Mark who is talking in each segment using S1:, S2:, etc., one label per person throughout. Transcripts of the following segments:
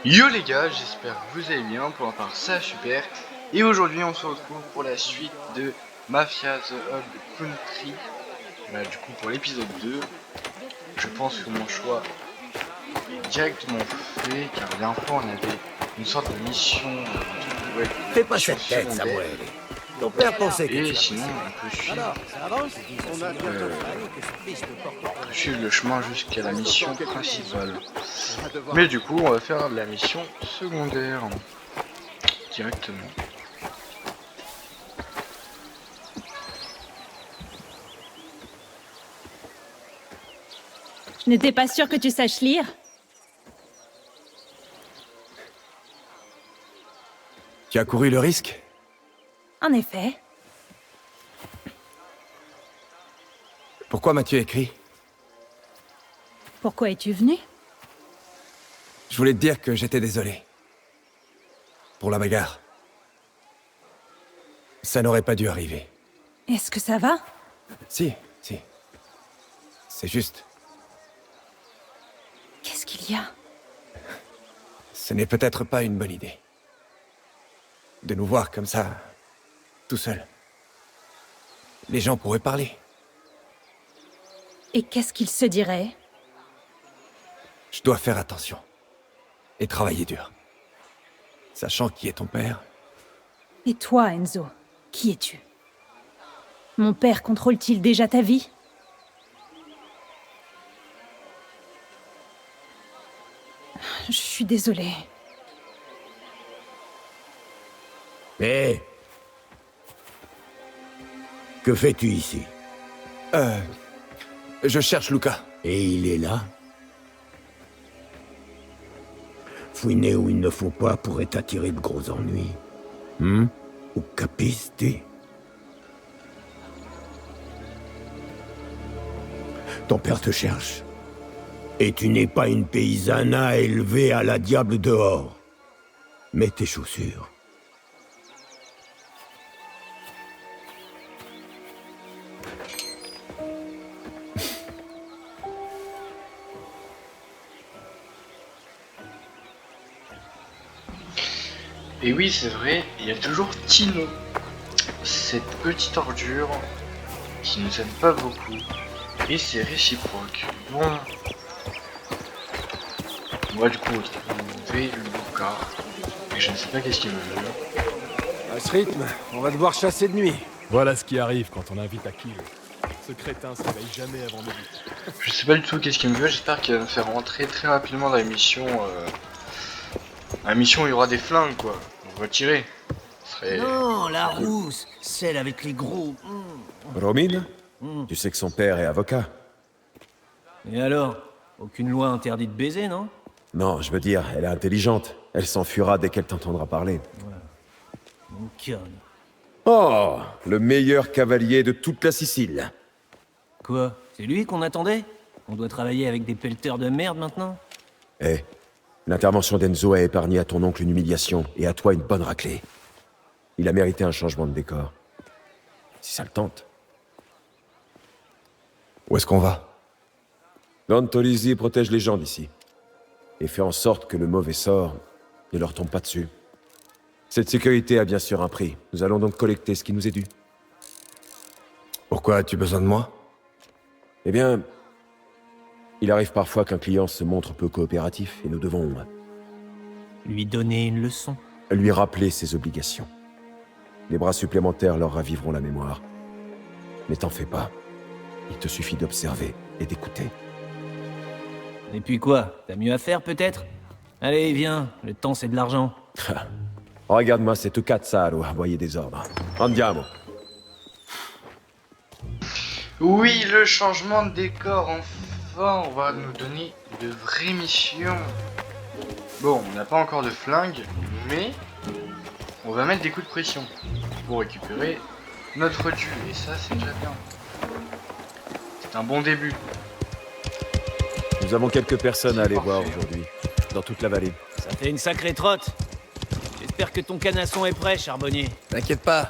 S1: Yo les gars, j'espère que vous allez bien, pour ma part ça va super. Et aujourd'hui on se retrouve pour la suite de Mafia The Hub Country. Du coup pour l'épisode 2, je pense que mon choix est directement fait, car la dernière fois on avait une sorte de mission,
S2: Fais pas cette tête, Samuel. Ton père pensait que
S1: et
S2: tu
S1: sinon
S2: l'appréciais.
S1: on peut suivre,
S2: Alors, ça avance
S1: le chemin jusqu'à la mission principale. Mais du coup on va faire la mission secondaire directement.
S3: Je n'étais pas sûre que tu saches lire.
S4: Tu as couru le risque?
S3: En effet.
S4: Pourquoi m'as-tu écrit?
S3: Pourquoi es-tu venu?
S4: Je voulais te dire que j'étais désolé. Pour la bagarre. Ça n'aurait pas dû arriver.
S3: Est-ce que ça va?
S4: Si. C'est juste,
S3: Qu'est-ce qu'il y a?
S4: ce n'est peut-être pas une bonne idée. De nous voir comme ça, tout seuls. Les gens pourraient parler.
S3: Et qu'est-ce qu'il se dirait?
S4: Je dois faire attention. Et travailler dur. Sachant qui est ton père.
S3: Et toi, Enzo, qui es-tu? Mon père contrôle-t-il déjà ta vie? Je suis désolée.
S2: Hé! Que fais-tu ici?
S4: Je cherche Luca.
S2: Et il est là? Fouiner où il ne faut pas pourrait t'attirer de gros ennuis. Ou capistes? Ton père te cherche. Et tu n'es pas une paysanne élevée à la diable dehors. Mets tes chaussures.
S1: Et oui, c'est vrai, il y a toujours Tino, cette petite ordure qui nous aime pas beaucoup, et c'est réciproque. Bon, moi du coup, trouver Luca, et je ne sais pas qu'est-ce qu'il me veut.
S5: À ce rythme, on va devoir chasser de nuit.
S6: Voilà ce qui arrive quand on invite à kill. Ce crétin se réveille jamais avant midi.
S1: Je sais pas du tout qu'est-ce qu'il me veut, j'espère qu'il va me faire rentrer très rapidement dans la mission, la mission où il y aura des flingues quoi, on va tirer. Ce serait...
S7: Non, la rousse, celle avec les gros.
S8: Romine, tu sais que son père est avocat?
S7: Et alors? Aucune loi interdit de baiser, non?
S8: Non, je veux dire, elle est intelligente. Elle s'enfuira dès qu'elle t'entendra parler.
S7: Mon conne.
S8: Oh, le meilleur cavalier de toute la Sicile.
S7: Quoi? C'est lui qu'on attendait? On doit travailler avec des pelleteurs de merde maintenant?
S8: Eh, l'intervention d'Enzo a épargné à ton oncle une humiliation et à toi une bonne raclée. Il a mérité un changement de décor. Si ça le tente.
S4: Où est-ce qu'on va?
S8: Don Tolisi protège les gens d'ici. Et fait en sorte que le mauvais sort ne leur tombe pas dessus. Cette sécurité a bien sûr un prix. Nous allons donc collecter ce qui nous est dû.
S4: Pourquoi as-tu besoin de moi?
S8: Eh bien, il arrive parfois qu'un client se montre peu coopératif et nous devons
S7: Lui donner une leçon?
S8: lui rappeler ses obligations. Les bras supplémentaires leur raviveront la mémoire. Mais t'en fais pas. Il te suffit d'observer et d'écouter.
S7: Et puis quoi? T'as mieux à faire peut-être? Allez, viens, le temps c'est de l'argent.
S8: Regarde-moi cette cazzaro à envoyer des ordres. Andiamo.
S1: Oui, le changement de décor, enfin, on va nous donner de vraies missions. Bon, on n'a pas encore de flingue, mais on va mettre des coups de pression pour récupérer notre dû, et ça c'est déjà bien. C'est un bon début.
S8: Nous avons quelques personnes à aller voir aujourd'hui, dans toute la vallée.
S7: Ça fait une sacrée trotte. J'espère que ton canasson est prêt, charbonnier.
S4: T'inquiète pas,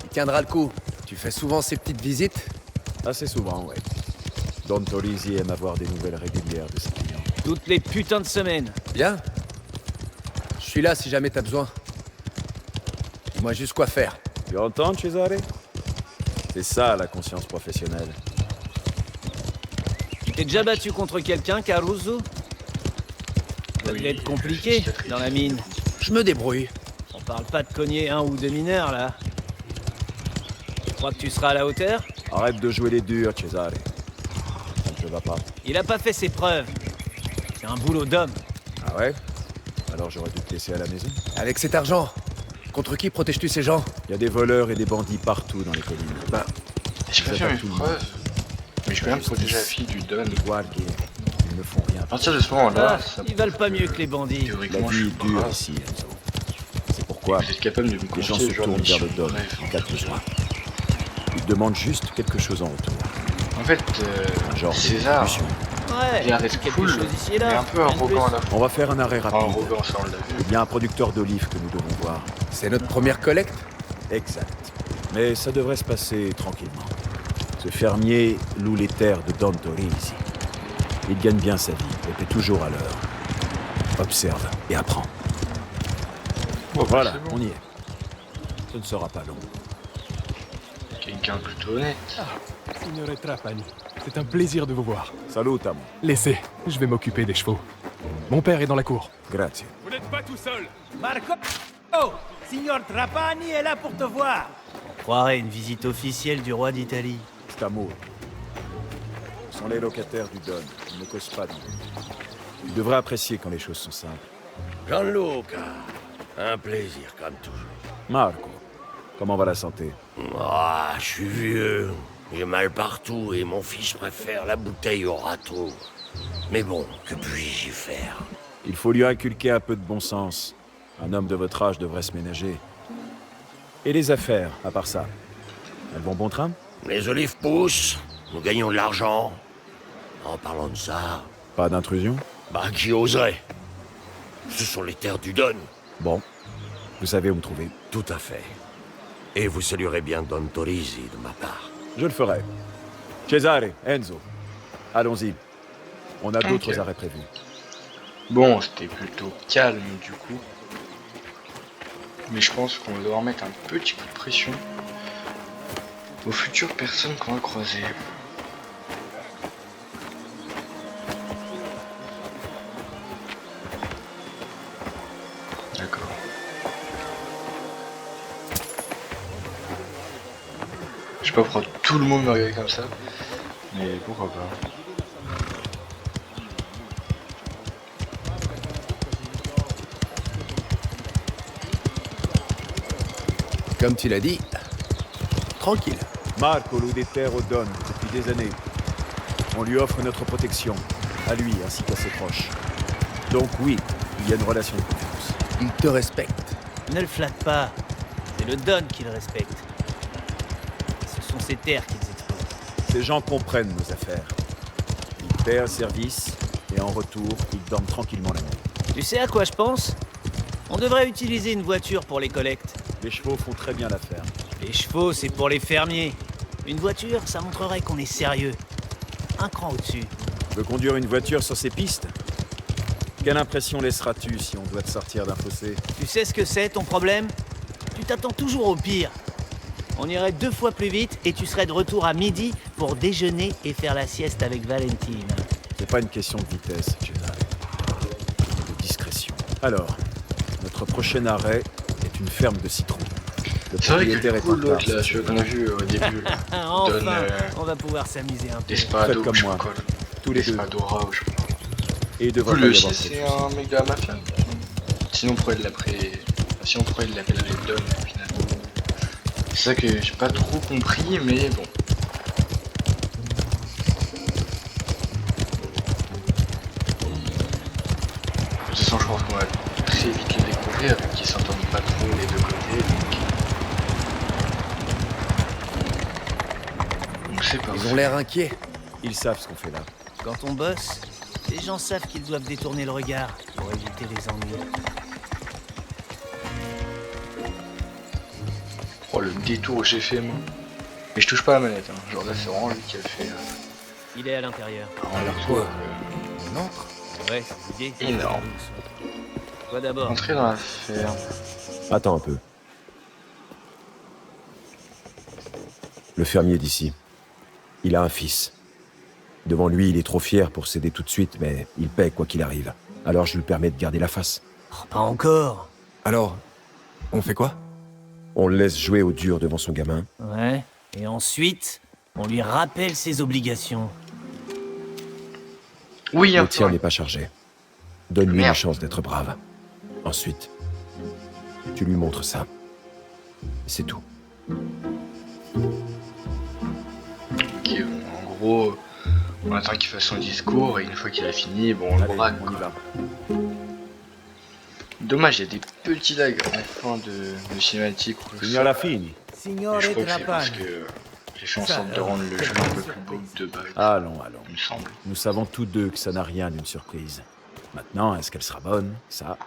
S4: il tiendra le coup. Tu fais souvent ces petites visites?
S8: Assez souvent, ouais. Don Tolisi aime avoir des nouvelles régulières de ses clients.
S7: Toutes les putains de semaines.
S4: Bien.
S5: suis là si jamais t'as besoin. Dis-moi juste quoi faire.
S8: Tu entends, Cesare? C'est ça, la conscience professionnelle.
S7: Tu t'es déjà battu contre quelqu'un, Caruso? Ça devait être compliqué, dans la mine.
S5: Je me débrouille.
S7: On parle pas de cogner un ou deux mineurs, là. Tu crois que tu seras à la hauteur?
S8: Arrête de jouer les durs, Cesare. Ça ne te va pas.
S7: Il a pas fait ses preuves. C'est un boulot d'homme.
S8: Ah ouais? Alors j'aurais dû te laisser à la maison.
S5: Avec cet argent, contre qui protèges-tu ces gens?
S8: Il y a des voleurs et des bandits partout dans les collines.
S1: J'ai pas fait mes preuves. Mais je peux même protéger la fille du Don.
S8: Les guardies, ils ne font rien.
S1: À partir de ce moment-là,
S7: Ah, ils valent pas mieux que les bandits.
S8: La
S1: théoriquement, je
S8: vie
S1: suis
S8: est dure
S1: brave.
S8: ici, Enzo. C'est pourquoi
S1: Vous êtes capable de me
S8: les gens
S1: confier
S8: se
S1: ce genre de
S8: tournent vers
S1: mission.
S8: le Don
S1: Bref,
S8: en cas de besoin. Ils demandent juste quelque chose en retour.
S1: en fait,
S8: Un genre de
S1: César,
S8: rétribution.
S7: Ouais,
S1: il a reste
S7: quelque
S1: cool,
S7: chose ici et
S1: mais
S7: là.
S1: un peu
S7: rien de
S1: arrogant à
S7: plus.
S1: la fois.
S8: On va faire un arrêt
S1: Enfin,
S8: rapide.
S1: arrogant, ça on l'a vu.
S8: Il y a un producteur d'olives que nous devons voir.
S5: C'est notre première collecte?
S8: Exact. Mais ça devrait se passer tranquillement. Ce fermier loue les terres de Don Torisi. Il gagne bien sa vie, et paie toujours à l'heure. Observe et apprends. Voilà,
S1: c'est bon.
S8: on y est. Ce ne sera pas long.
S1: Quelqu'un plutôt honnête.
S6: Signore Trapani, c'est un plaisir de vous voir.
S8: Salut, Tam.
S6: Laissez, je vais m'occuper des chevaux. Mon père est dans la cour.
S8: Grazie.
S6: Vous n'êtes pas tout seul.
S7: Marco! Oh! Signor Trapani est là pour te voir! On croirait une visite officielle du roi d'Italie.
S8: Stamo. Ce sont les locataires du Don. Ils ne causent pas d'eux. Ils devraient apprécier quand les choses sont simples.
S9: Gianluca, un plaisir comme toujours.
S8: Marco, comment va la santé?
S9: Ah, je suis vieux. J'ai mal partout et mon fils préfère la bouteille au râteau. Mais bon, que puis-je y faire?
S8: Il faut lui inculquer un peu de bon sens. Un homme de votre âge devrait se ménager. Et les affaires, à part ça, elles vont bon train?
S9: Les olives poussent, nous gagnons de l'argent. En parlant de ça,
S8: Pas d'intrusion?
S9: bah qui oserait? Ce sont les terres du Don.
S8: Bon, vous savez où me trouver.
S9: Tout à fait. Et vous saluerez bien Don Torisi de ma part.
S8: Je le ferai. Cesare, Enzo, allons-y. On a d'autres
S1: Ok.
S8: arrêts prévus.
S1: Bon, c'était plutôt calme du coup. Mais je pense qu'on va devoir mettre un petit coup de pression aux futures personnes qu'on va croiser. D'accord. Je sais pas pourquoi tout le monde me regarde comme ça, mais pourquoi pas.
S5: Comme tu l'as dit, tranquille.
S8: Marco loue des terres au Don depuis des années. On lui offre notre protection, à lui ainsi qu'à ses proches. Donc oui, il y a une relation de confiance.
S5: Il te respecte.
S7: Ne le flatte pas. C'est le Don qui le respecte. Ce sont ses terres qu'ils exploitent.
S8: Ces gens comprennent nos affaires. Ils paient un service, et en retour, ils dorment tranquillement la nuit.
S7: Tu sais à quoi je pense? On devrait utiliser une voiture pour les collectes.
S8: Les chevaux font très bien l'affaire.
S7: Les chevaux, c'est pour les fermiers. Une voiture, ça montrerait qu'on est sérieux. Un cran au-dessus.
S8: Tu veux conduire une voiture sur ces pistes? Quelle impression laisseras-tu si on doit te sortir d'un fossé?
S7: Tu sais ce que c'est ton problème? Tu t'attends toujours au pire. On irait 2 fois plus vite et tu serais de retour à midi pour déjeuner et faire la sieste avec Valentine.
S8: C'est pas une question de vitesse, Cesare. De discrétion. Alors, notre prochain arrêt est une ferme de citron. Le
S1: C'est vrai que
S8: propriétaire
S1: du
S8: est
S1: coup,
S8: en
S1: l'autre
S8: place.
S1: là, celui qu'on a vu au début, là,
S7: Enfin,
S1: donne
S7: on va pouvoir s'amuser un peu.
S1: Desperado,
S8: Faites comme
S1: je sais
S8: moi.
S1: pas quoi.
S8: Tous les deux.
S1: Despadora, ou je sais pas.
S8: Et il
S1: Du coup,
S8: devrait
S1: lui
S8: pas y
S1: aussi,
S8: avoir
S1: c'est
S8: trop de
S1: un
S8: soucis.
S1: mec de la mafia. Sinon, pourquoi il l'appellerait... Sinon, pourquoi il l'appellerait Don, au final. C'est ça que j'ai pas trop compris, mais bon. De toute façon, je pense qu'on va très vite les découvrir, vu qu'ils s'entendent pas trop les deux côtés, donc c'est pas
S5: Ils ont l'air inquiets.
S8: Ils savent ce qu'on fait là.
S7: Quand on bosse, les gens savent qu'ils doivent détourner le regard pour éviter les ennuis.
S1: Oh, le détour que j'ai fait, moi. Mais je touche pas à la manette, hein. Genre là, c'est vraiment lui qui a fait...
S7: Il est à l'intérieur.
S1: Alors, toi,
S5: On entre.
S7: Ouais, c'est l'idée.
S1: Énorme.
S7: Quoi d'abord?
S1: Entrer dans la ferme.
S8: Attends un peu. Le fermier d'ici. Il a un fils. Devant lui, il est trop fier pour céder tout de suite, mais il paie quoi qu'il arrive. Alors je lui permets de garder la face.
S7: Oh, pas encore.
S4: Alors, on fait quoi?
S8: On le laisse jouer au dur devant son gamin.
S7: Ouais. Et ensuite, on lui rappelle ses obligations.
S1: Oui, un
S8: Le tien
S1: peu.
S8: n'est pas chargé. Donne-lui une
S1: Merde.
S8: chance d'être brave. Ensuite, tu lui montres ça. C'est tout.
S1: Ok, bon, en gros, on attend qu'il fasse son discours et une fois qu'il a fini, bon, on le
S8: Allez,
S1: braque.
S8: on y
S1: Quoi.
S8: va.
S1: Dommage, il y a des petits lags en fin de cinématique. Ou
S8: Signor la fini.
S1: je crois que c'est parce que j'ai fait en sorte de rendre le jeu un peu plus beau que de base,
S8: Allons, allons.
S1: il me semble.
S8: Nous savons tous deux que ça n'a rien d'une surprise. Maintenant, est-ce qu'elle sera bonne? Ça,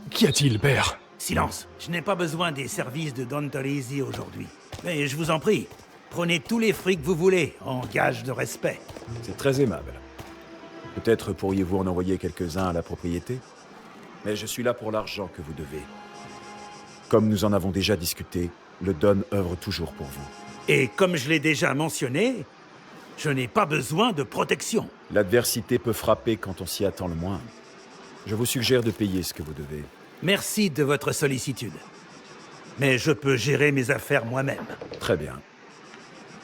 S6: Qu'y a-t-il, père?
S10: Silence. Je n'ai pas besoin des services de Don Torisi aujourd'hui. Mais je vous en prie, prenez tous les frics que vous voulez, en gage de respect.
S8: c'est très aimable. Peut-être pourriez-vous en envoyer quelques-uns à la propriété? Mais je suis là pour l'argent que vous devez. Comme nous en avons déjà discuté, le Don œuvre toujours pour vous.
S10: Et comme je l'ai déjà mentionné, je n'ai pas besoin de protection.
S8: L'adversité peut frapper quand on s'y attend le moins. Je vous suggère de payer ce que vous devez.
S10: Merci de votre sollicitude. Mais je peux gérer mes affaires moi-même.
S8: Très bien.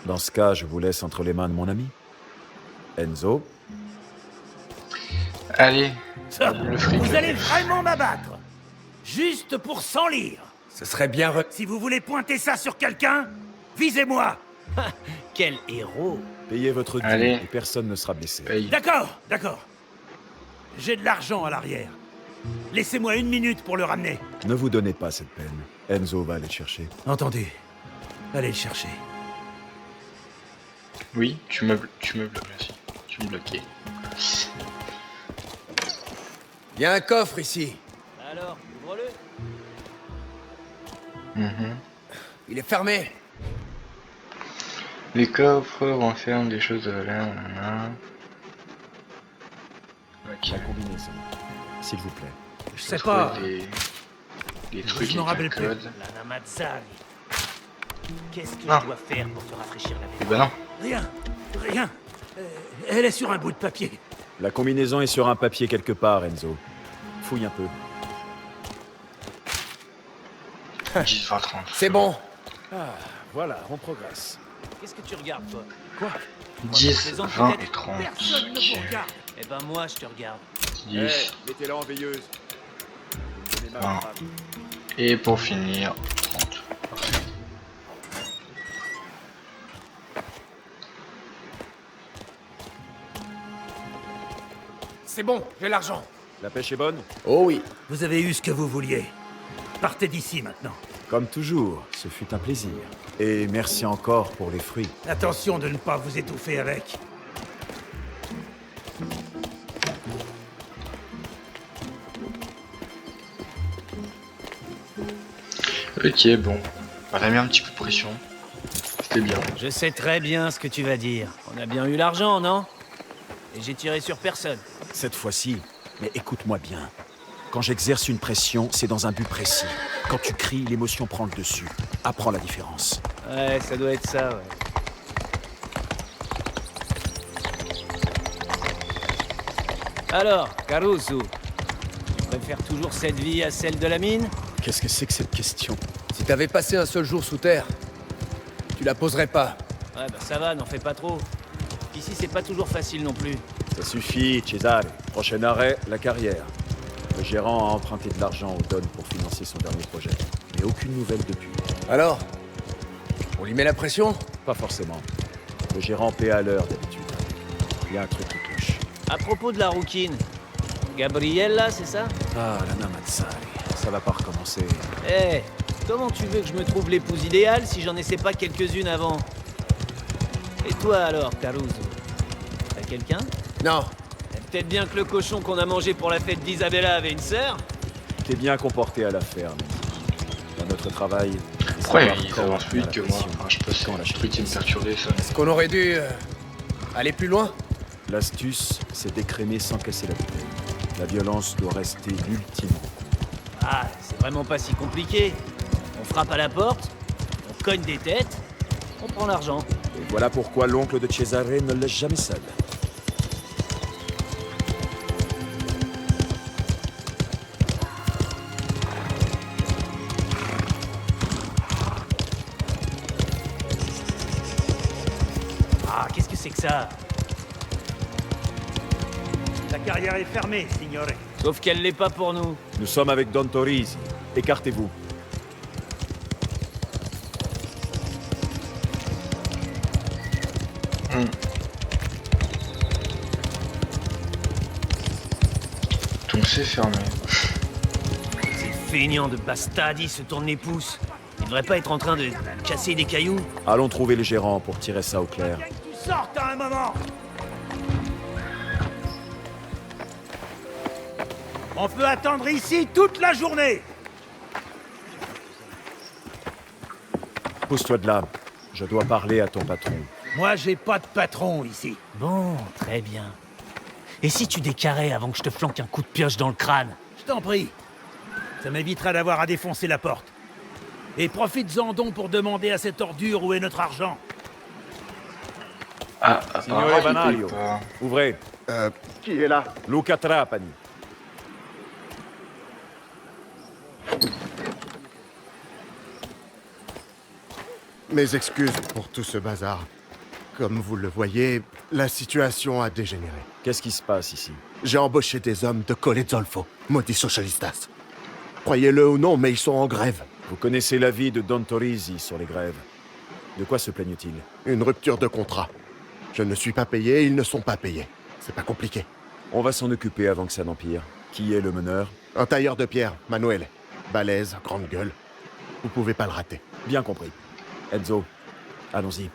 S8: Dans ce cas, je vous laisse entre les mains de mon ami. Enzo,
S1: Allez,
S10: Ça,
S1: le fric.
S10: vous allez vraiment m'abattre. Juste pour 100 livres.
S4: Ce serait bien
S10: Si vous voulez pointer ça sur quelqu'un, visez-moi.
S7: Quel héros!
S8: payez votre dû
S1: Allez.
S8: et personne ne sera blessé.
S1: Paye.
S10: D'accord, d'accord. J'ai de l'argent à l'arrière. Laissez-moi 1 minute pour le ramener.
S8: Ne vous donnez pas cette peine. Enzo va aller le chercher.
S10: Entendu. Allez le chercher.
S1: Oui, tu me bloques, merci. Tu me bloquais.
S4: Il y a un coffre ici.
S7: Alors, ouvre-le.
S1: Mhm.
S4: Il est fermé.
S1: Les coffres renferment des choses de valeur. Nanana. Ok.
S8: La combinaison, s'il vous plaît.
S10: Je sais
S1: Trouver
S10: pas.
S1: Des trucs
S10: Je m'en
S1: avec un
S10: rappelle plus.
S1: code.
S7: La Namazzari. Qu'est-ce que
S1: Non.
S7: je dois faire pour te rafraîchir la
S1: Eh
S7: mémoire?
S1: ben non.
S10: Rien. Rien. Elle est sur un bout de papier.
S8: La combinaison est sur un papier quelque part, Enzo. Fouille un peu.
S1: 10, 20, 30.
S4: C'est bon.
S8: Voilà, on progresse.
S7: Qu'est-ce que tu regardes, toi?
S1: 10, 20 et 30.
S10: Personne ne vous regarde.
S7: Eh ben moi, je te regarde.
S1: 10.
S8: mettez-la en veilleuse.
S1: Ah. Et pour finir, 30.
S4: C'est bon, j'ai l'argent.
S8: La pêche est bonne?
S4: Oh oui.
S10: Vous avez eu ce que vous vouliez. Partez d'ici maintenant.
S8: Comme toujours, ce fut un plaisir. Et merci encore pour les fruits.
S10: Attention de ne pas vous étouffer avec.
S1: Ok, bon. On a mis un petit peu de pression. C'était bien.
S7: Je sais très bien ce que tu vas dire. On a bien eu l'argent, non? Et j'ai tiré sur personne.
S8: Cette fois-ci, mais écoute-moi bien. Quand j'exerce une pression, c'est dans un but précis. Quand tu cries, l'émotion prend le dessus. Apprends la différence.
S7: Ouais, ça doit être ça, ouais. Alors, Caruso, tu préfères toujours cette vie à celle de la mine?
S8: Qu'est-ce que c'est que cette question?
S4: Si t'avais passé un seul jour sous terre, tu la poserais pas.
S7: Ouais, bah ça va, n'en fais pas trop. Ici, c'est pas toujours facile non plus.
S8: Ça suffit, Cesare. Prochain arrêt, la carrière. Le gérant a emprunté de l'argent au Don pour financer son dernier projet. Mais aucune nouvelle depuis.
S4: Alors, on lui met la pression?
S8: Pas forcément. Le gérant paie à l'heure d'habitude. Il y a un truc qui cloche.
S7: À propos de la rouquine, Gabriella, c'est ça?
S8: Ah, la Namazzari. Ça va pas recommencer.
S7: Eh, comment tu veux que je me trouve l'épouse idéale si j'en essaie pas quelques-unes avant? Et toi alors, Caruso? T'as quelqu'un?
S4: Non.
S7: Peut-être bien que le cochon qu'on a mangé pour la fête d'Isabella avait une sœur?
S8: T'es bien comporté à la ferme. Dans notre travail...
S1: Ouais,
S8: savoir
S1: ils
S8: quand
S1: avancent plus
S8: on a
S1: vite que
S8: la
S1: moi.
S8: pression.
S1: Enfin, je pense que c'est un truc qui me perturbait, ça.
S4: Est-ce qu'on aurait dû aller plus loin?
S8: L'astuce, c'est d'écrémer sans casser la bouteille. La violence doit rester l'ultime recours.
S7: Ah, c'est vraiment pas si compliqué. On frappe à la porte, on cogne des têtes, on prend l'argent.
S8: Et voilà pourquoi l'oncle de Cesare ne le laisse jamais seul.
S7: Ah, qu'est-ce que c'est que ça?
S10: La carrière est fermée, signore.
S7: Sauf qu'elle l'est pas pour nous.
S8: Nous sommes avec Don Torisi. Écartez-vous.
S1: Donc c'est fermé.
S7: Ces feignants de Bastadi se tournent les pouces. Ils devraient pas être en train de casser des cailloux.
S8: Allons trouver le gérant pour tirer ça au clair.
S10: Tu sortes à un moment. On peut attendre ici toute la journée.
S8: Pousse-toi de là. Je dois parler à ton patron.
S10: Moi, j'ai pas de patron ici.
S7: Bon, très bien. Et si tu décarrais avant que je te flanque un coup de pioche dans le crâne?
S10: Je t'en prie. Ça m'évitera d'avoir à défoncer la porte. Et profites-en donc pour demander à cette ordure où est notre argent.
S1: Ah,
S8: Signore
S1: apparemment, il
S8: Banaglio.
S1: paye pas.
S8: Ouvrez.
S5: Qui est là?
S8: Luca Trapani.
S5: Mes excuses pour tout ce bazar. Comme vous le voyez, la situation a dégénéré.
S8: Qu'est-ce qui se passe ici?
S5: J'ai embauché des hommes de Colle Zolfo, maudits socialistas. Croyez-le ou non, mais ils sont en grève.
S8: Vous connaissez l'avis de Don Torisi sur les grèves. De quoi se plaignent-ils?
S5: Une rupture de contrat. Je ne suis pas payé, ils ne sont pas payés. C'est pas compliqué.
S8: On va s'en occuper avant que ça n'empire. Qui est le meneur?
S5: Un tailleur de pierre, Manuel. Balèze, grande gueule. Vous pouvez pas le rater.
S8: Bien compris. Enzo, allons-y.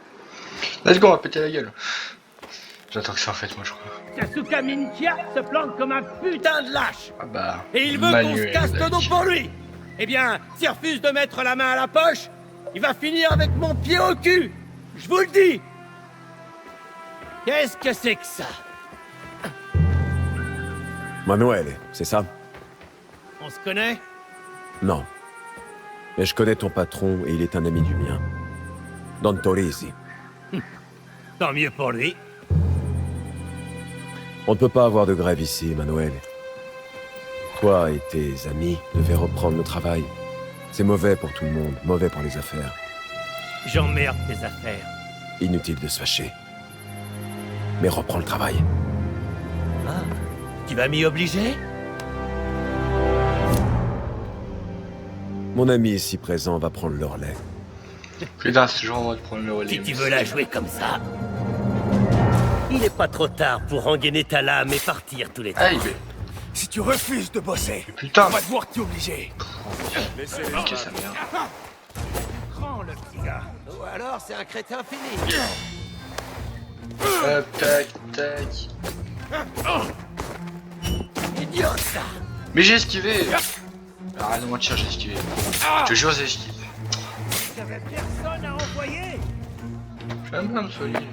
S1: Let's go, on va péter la gueule. J'attends que ça en fait, moi je crois.
S10: Yasuka Minchia se plante comme un putain de lâche.
S1: Ah bah.
S10: Et il veut qu'on
S1: Manuel
S10: se casse le dos
S1: Dacchi.
S10: pour lui. Eh bien, s'il refuse de mettre la main à la poche, il va finir avec mon pied au cul. Je vous le dis. Qu'est-ce que c'est que ça?
S8: Manuel, c'est ça?
S10: On se connaît?
S8: Non. Mais je connais ton patron et il est un ami du mien. Don Torisi.
S10: Tant mieux pour lui.
S8: On ne peut pas avoir de grève ici, Manuel. Toi et tes amis devez reprendre le travail. C'est mauvais pour tout le monde, mauvais pour les affaires.
S10: J'emmerde tes affaires.
S8: Inutile de se fâcher. Mais reprends le travail.
S10: Ah, tu vas m'y obliger?
S8: Mon ami ici présent va prendre le relais.
S1: Putain, c'est toujours en mode prendre le relais.
S10: Si tu veux la jouer comme ça. Il n'est pas trop tard pour engainer ta lame et partir tous les deux.
S1: Ah, il est.
S10: Si tu refuses de bosser,
S1: Putain.
S10: on va devoir t'y obliger.
S1: Ok, ça merde.
S10: Prends le petit gars.
S7: Ou alors c'est un crétin fini.
S1: Hop, tac, tac.
S10: Idiot ça.
S1: Mais j'ai esquivé. Arrête de mentir, j'ai esquivé. Je te jure, j'ai esquivé.
S10: J'avais personne à envoyer.
S1: J'aime bien me soigner.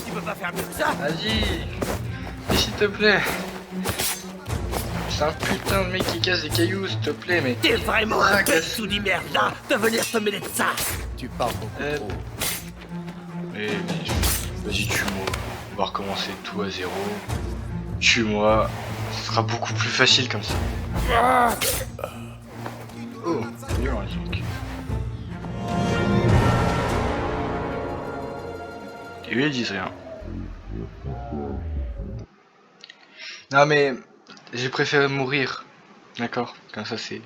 S10: Tu peux pas faire mieux que ça.
S1: Vas-y. Mais s'il te plaît. C'est un putain de mec qui casse des cailloux, s'il te plaît, mais.
S10: T'es vraiment un bête sous des merdes là de venir te mêler de ça.
S5: Tu parles beaucoup trop.
S1: Vas-y, tue-moi. On va recommencer tout à zéro. Tue-moi. Ce sera beaucoup plus facile comme ça. Oh, c'est violent les trucs. Et eux ils disent rien. Non mais j'ai préféré mourir. D'accord? Comme ça c'est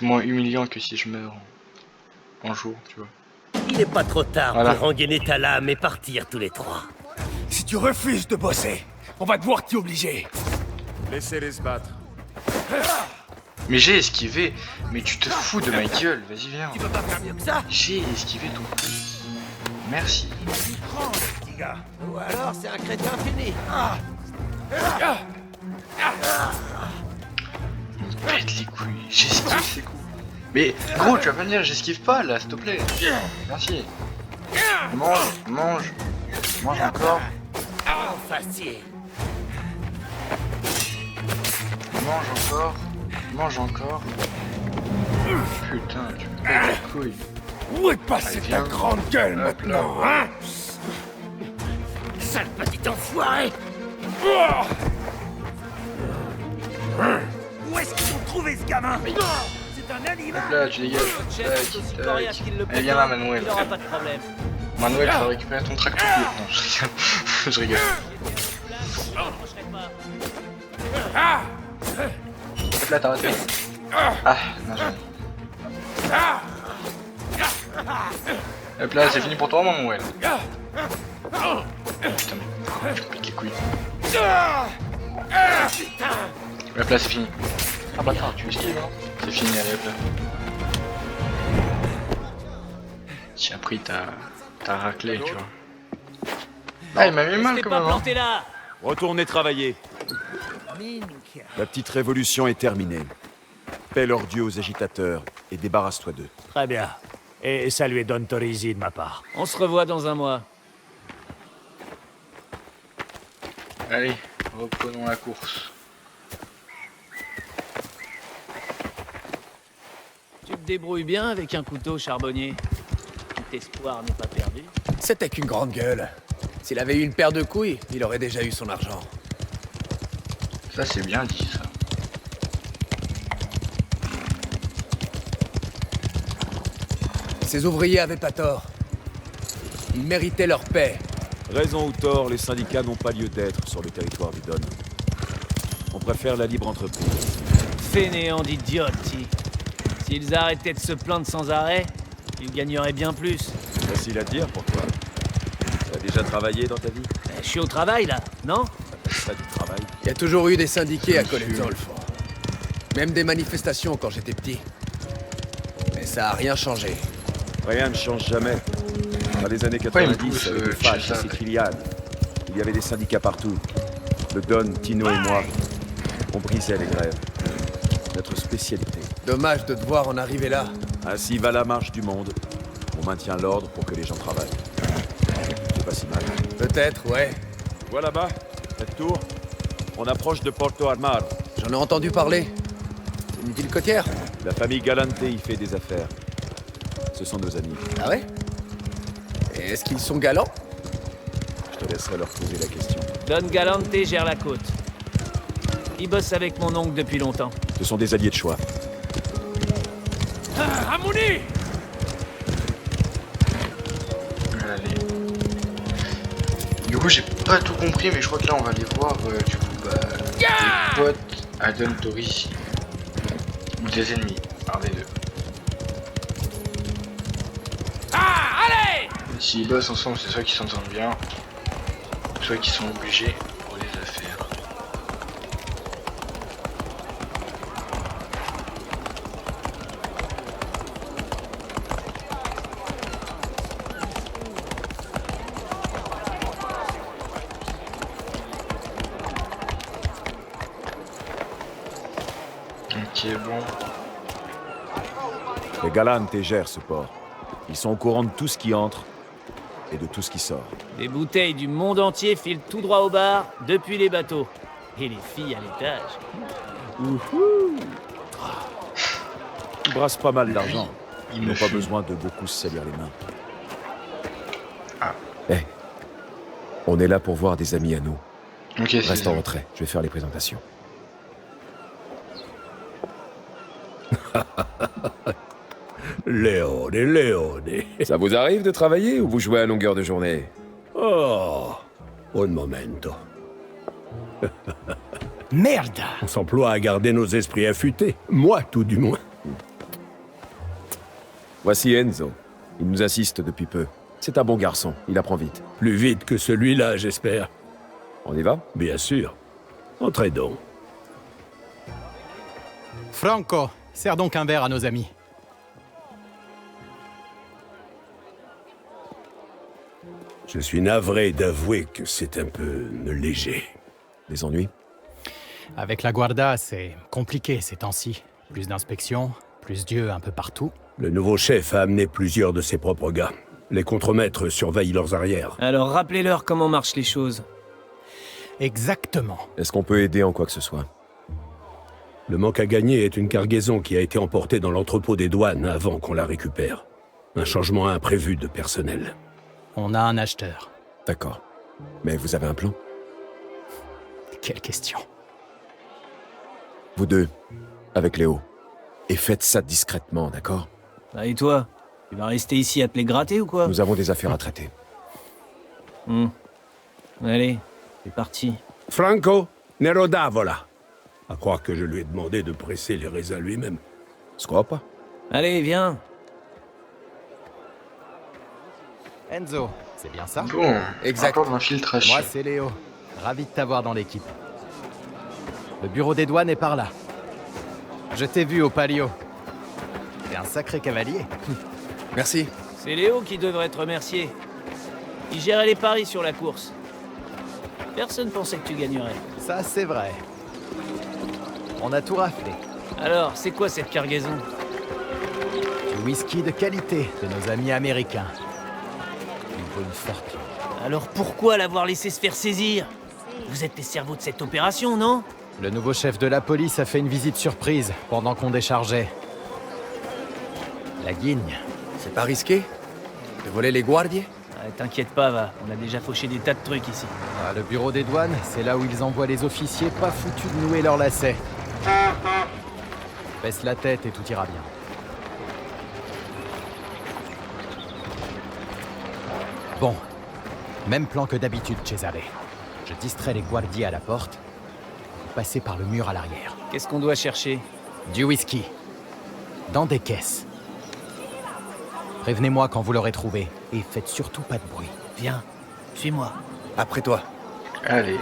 S1: moins humiliant que si je meurs en jour, tu vois.
S10: Il n'est pas trop tard
S1: Voilà.
S10: pour engainer ta lame et partir tous les trois. Si tu refuses de bosser, on va devoir t'y obliger.
S8: Laissez-les se battre.
S1: Mais j'ai esquivé. Mais tu te fous de ma gueule. Vas-y viens.
S10: Tu peux pas faire mieux que ça.
S1: J'ai esquivé ton coup. Merci.
S10: Prends le petit gars.
S7: Ou alors c'est un crétin fini.
S1: Pète les couilles. J'esquive ces coups. Mais gros, tu vas pas me dire j'esquive pas là, s'il te plaît. Merci. Mange, mange. Mange encore.
S10: Facile.
S1: mange encore. Mange encore. Putain, tu me pètes les couilles.
S5: Où est passée
S1: Allez,
S5: ta
S1: viens.
S5: grande gueule
S1: Hop là.
S5: maintenant, hein?
S9: Sale petit enfoiré!
S10: Où est-ce qu'ils ont trouvé ce gamin? C'est un animal.
S1: Hop là, tu dégages.
S7: Votre chef est aussi
S1: Tac,
S7: coriace
S1: tac.
S7: qu'il le
S1: Allez, viens là,
S7: prétend,
S1: Manuel.
S7: il aura pas de problème.
S1: Manuel, tu vas récupérer ton tracteur. Non, je rigole.
S7: Je m'approcherai pas.
S1: Hop là, t'as raté. Ah, non, j'ai... Hop là, c'est fini pour toi, Manuel. Putain, mais... Tu me piques les couilles. Hop là, c'est fini. Ah bah attends, tu esquives, hein. C'est fini, allez, hop là. Tiens, pris ta raclée, tu vois. Ah, il m'a mis mal
S7: Restez
S1: quand
S7: pas
S1: même, hein.
S7: planté là.
S8: Retournez travailler. La petite révolution est terminée. Paie leur dieu aux agitateurs et débarrasse-toi d'eux.
S10: Très bien. Et saluez Don Torisi de ma part.
S7: On se revoit dans un mois.
S1: Allez, reprenons la course.
S7: Tu te débrouilles bien avec un couteau charbonnier. Tout espoir n'est pas perdu.
S4: C'était qu'une grande gueule. S'il avait eu une paire de couilles, il aurait déjà eu son argent.
S1: Ça, c'est bien dit, ça.
S4: Ces ouvriers avaient pas tort. Ils méritaient leur paix.
S8: Raison ou tort, les syndicats n'ont pas lieu d'être sur le territoire du Don. On préfère la libre entreprise.
S7: Fainéant d'idiotes. S'ils arrêtaient de se plaindre sans arrêt, ils gagneraient bien plus.
S8: Facile à dire pour toi. Tu as déjà travaillé dans ta vie?
S7: Je suis au travail là, non?
S8: Ça du travail.
S4: Il y a toujours eu des syndiqués à Collectolf. Même des manifestations quand j'étais petit. Mais ça a rien changé.
S8: Rien ne change jamais. Dans les années
S1: Ouais, il me
S8: 90,
S1: pousse,
S8: avec les
S1: tu
S8: Fash
S1: sais
S8: et
S1: ça.
S8: Citriliane, il y avait des syndicats partout. Le Don, Tino et moi, on brisait les grèves. Notre spécialité.
S4: Dommage de devoir en arriver là.
S8: Ainsi va la marche du monde. On maintient l'ordre pour que les gens travaillent. C'est pas si mal.
S4: Peut-être, ouais.
S8: Voilà là-bas, faites tour. On approche de Porto Armaro.
S4: J'en ai entendu parler. C'est une ville côtière.
S8: La famille Galante y fait des affaires. Ce sont nos amis.
S4: Ah ouais? Et est-ce qu'ils sont galants?
S8: Je te laisserai leur poser la question.
S7: Don Galante gère la côte. Il bosse avec mon oncle depuis longtemps.
S8: Ce sont des alliés de choix.
S1: Allez. Du coup, j'ai pas tout compris, mais je crois que là, on va aller voir, du coup, bah, des potes à Don Torisi. Ou des ennemis, un des deux. S'ils bossent ensemble, c'est soit qu'ils s'entendent bien, soit qu'ils sont obligés pour les affaires. Ok, bon.
S8: Les Galante gèrent ce port. Ils sont au courant de tout ce qui entre et de tout ce qui sort.
S7: Des bouteilles du monde entier filent tout droit au bar, depuis les bateaux. Et les filles à l'étage.
S8: Ils brassent pas mal d'argent.
S1: Il
S8: Ils
S1: me
S8: n'ont pas
S1: fume.
S8: besoin de beaucoup se salir les mains.
S1: Ah.
S8: Eh, on est là pour voir des amis à nous.
S1: Ok, c'est
S8: Reste en
S1: ça.
S8: retrait, je vais faire les présentations.
S2: Léone, Léone.
S11: Ça vous arrive de travailler ou vous jouez à longueur de journée?
S2: Oh, un momento.
S10: Merde!
S2: On s'emploie à garder nos esprits affûtés. Moi, tout du moins.
S8: Voici Enzo. Il nous assiste depuis peu. C'est un bon garçon, il apprend vite.
S2: Plus vite que celui-là, j'espère.
S8: On y va?
S2: Bien sûr. Entrez donc.
S12: Franco, sers donc un verre à nos amis.
S2: Je suis navré d'avouer que c'est un peu léger.
S8: Des ennuis?
S12: Avec la Guarda, c'est compliqué ces temps-ci. Plus d'inspections, plus d'yeux un peu partout.
S2: Le nouveau chef a amené plusieurs de ses propres gars. Les contremaîtres surveillent leurs arrières.
S7: Alors rappelez-leur comment marchent les choses.
S12: Exactement.
S8: Est-ce qu'on peut aider en quoi que ce soit?
S2: Le manque à gagner est une cargaison qui a été emportée dans l'entrepôt des douanes avant qu'on la récupère. Un changement imprévu de personnel.
S12: On a un acheteur.
S4: D'accord. Mais vous avez un plan?
S12: Quelle question.
S4: Vous deux, avec Léo. Et faites ça discrètement, d'accord?
S7: Bah et toi? Tu vas rester ici à te les gratter ou quoi?
S4: Nous avons des affaires à traiter.
S7: Allez, c'est parti.
S2: Franco Nerodavola. À croire que je lui ai demandé de presser les raisins lui-même.
S4: Je crois pas.
S7: Allez, viens.
S12: Enzo, c'est bien ça?
S1: Bon,
S12: Exact.
S1: encore de l'infiltration.
S12: Moi, c'est Léo. Ravi de t'avoir dans l'équipe. Le bureau des douanes est par là. Je t'ai vu au Palio. T'es un sacré cavalier.
S4: Merci.
S7: C'est Léo qui devrait te remercier. Il gérait les paris sur la course. Personne pensait que tu gagnerais.
S12: Ça, c'est vrai. On a tout raflé.
S7: Alors, c'est quoi cette cargaison?
S12: Du whisky de qualité de nos amis américains. Il vaut une fortune.
S7: Alors pourquoi l'avoir laissé se faire saisir? Vous êtes les cerveaux de cette opération, non?
S12: Le nouveau chef de la police a fait une visite surprise pendant qu'on déchargeait. La guigne.
S4: C'est pas risqué de voler les guardiers?
S7: T'inquiète pas, va. On a déjà fauché des tas de trucs ici.
S12: Ah, le bureau des douanes, c'est là où ils envoient les officiers pas foutus de nouer leurs lacets. Baisse la tête et tout ira bien. Bon. Même plan que d'habitude, Cesare. Je distrais les guardiers à la porte. Vous passez par le mur à l'arrière.
S7: Qu'est-ce qu'on doit chercher?
S12: Du whisky. Dans des caisses. Prévenez-moi quand vous l'aurez trouvé. Et faites surtout pas de bruit.
S7: Viens, suis-moi.
S4: Après toi.
S1: Allez.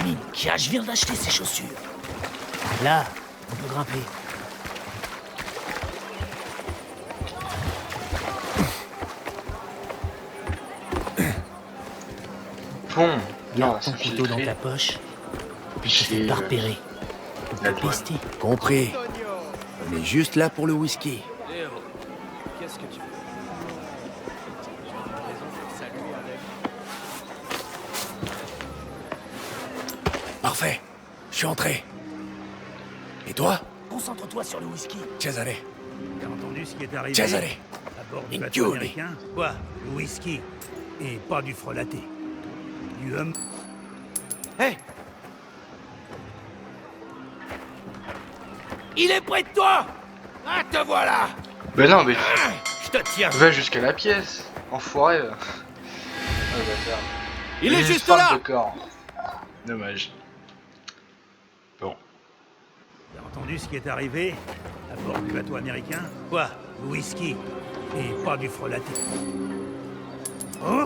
S7: Minka, je viens d'acheter ces chaussures. Là, on peut grimper.
S1: Bon,
S7: Garde
S1: non,
S7: ton
S1: c'est
S7: couteau dans
S1: filtré.
S7: ta poche.
S1: Puis
S7: Je
S1: c'est
S7: t'ai pas repéré.
S1: la douane.
S7: Pester.
S9: Compris. On est juste là pour le whisky.
S6: Qu'est-ce que tu veux?
S9: Parfait. Je suis entré. Et toi?
S7: Concentre-toi sur le whisky.
S9: Cesare.
S10: T'as entendu ce qui est arrivé?
S9: Cesare.
S10: À bord du
S9: Une
S10: bateau
S9: gueule.
S10: américain? Quoi? Le whisky. Et pas du frelaté. Du hum.
S9: Hé!
S7: Il est près de toi!
S9: Ah, te voilà!
S1: Ben non, mais
S7: Je te tiens.
S1: va jusqu'à la pièce. Enfoiré. Ah, bâtard.
S9: Il est
S1: Une
S9: juste
S1: forme
S9: là!
S1: de corps. Dommage. Bon.
S10: T'as entendu ce qui est arrivé? À bord du bateau américain? Quoi? Le whisky. Et pas du frelaté. Oh!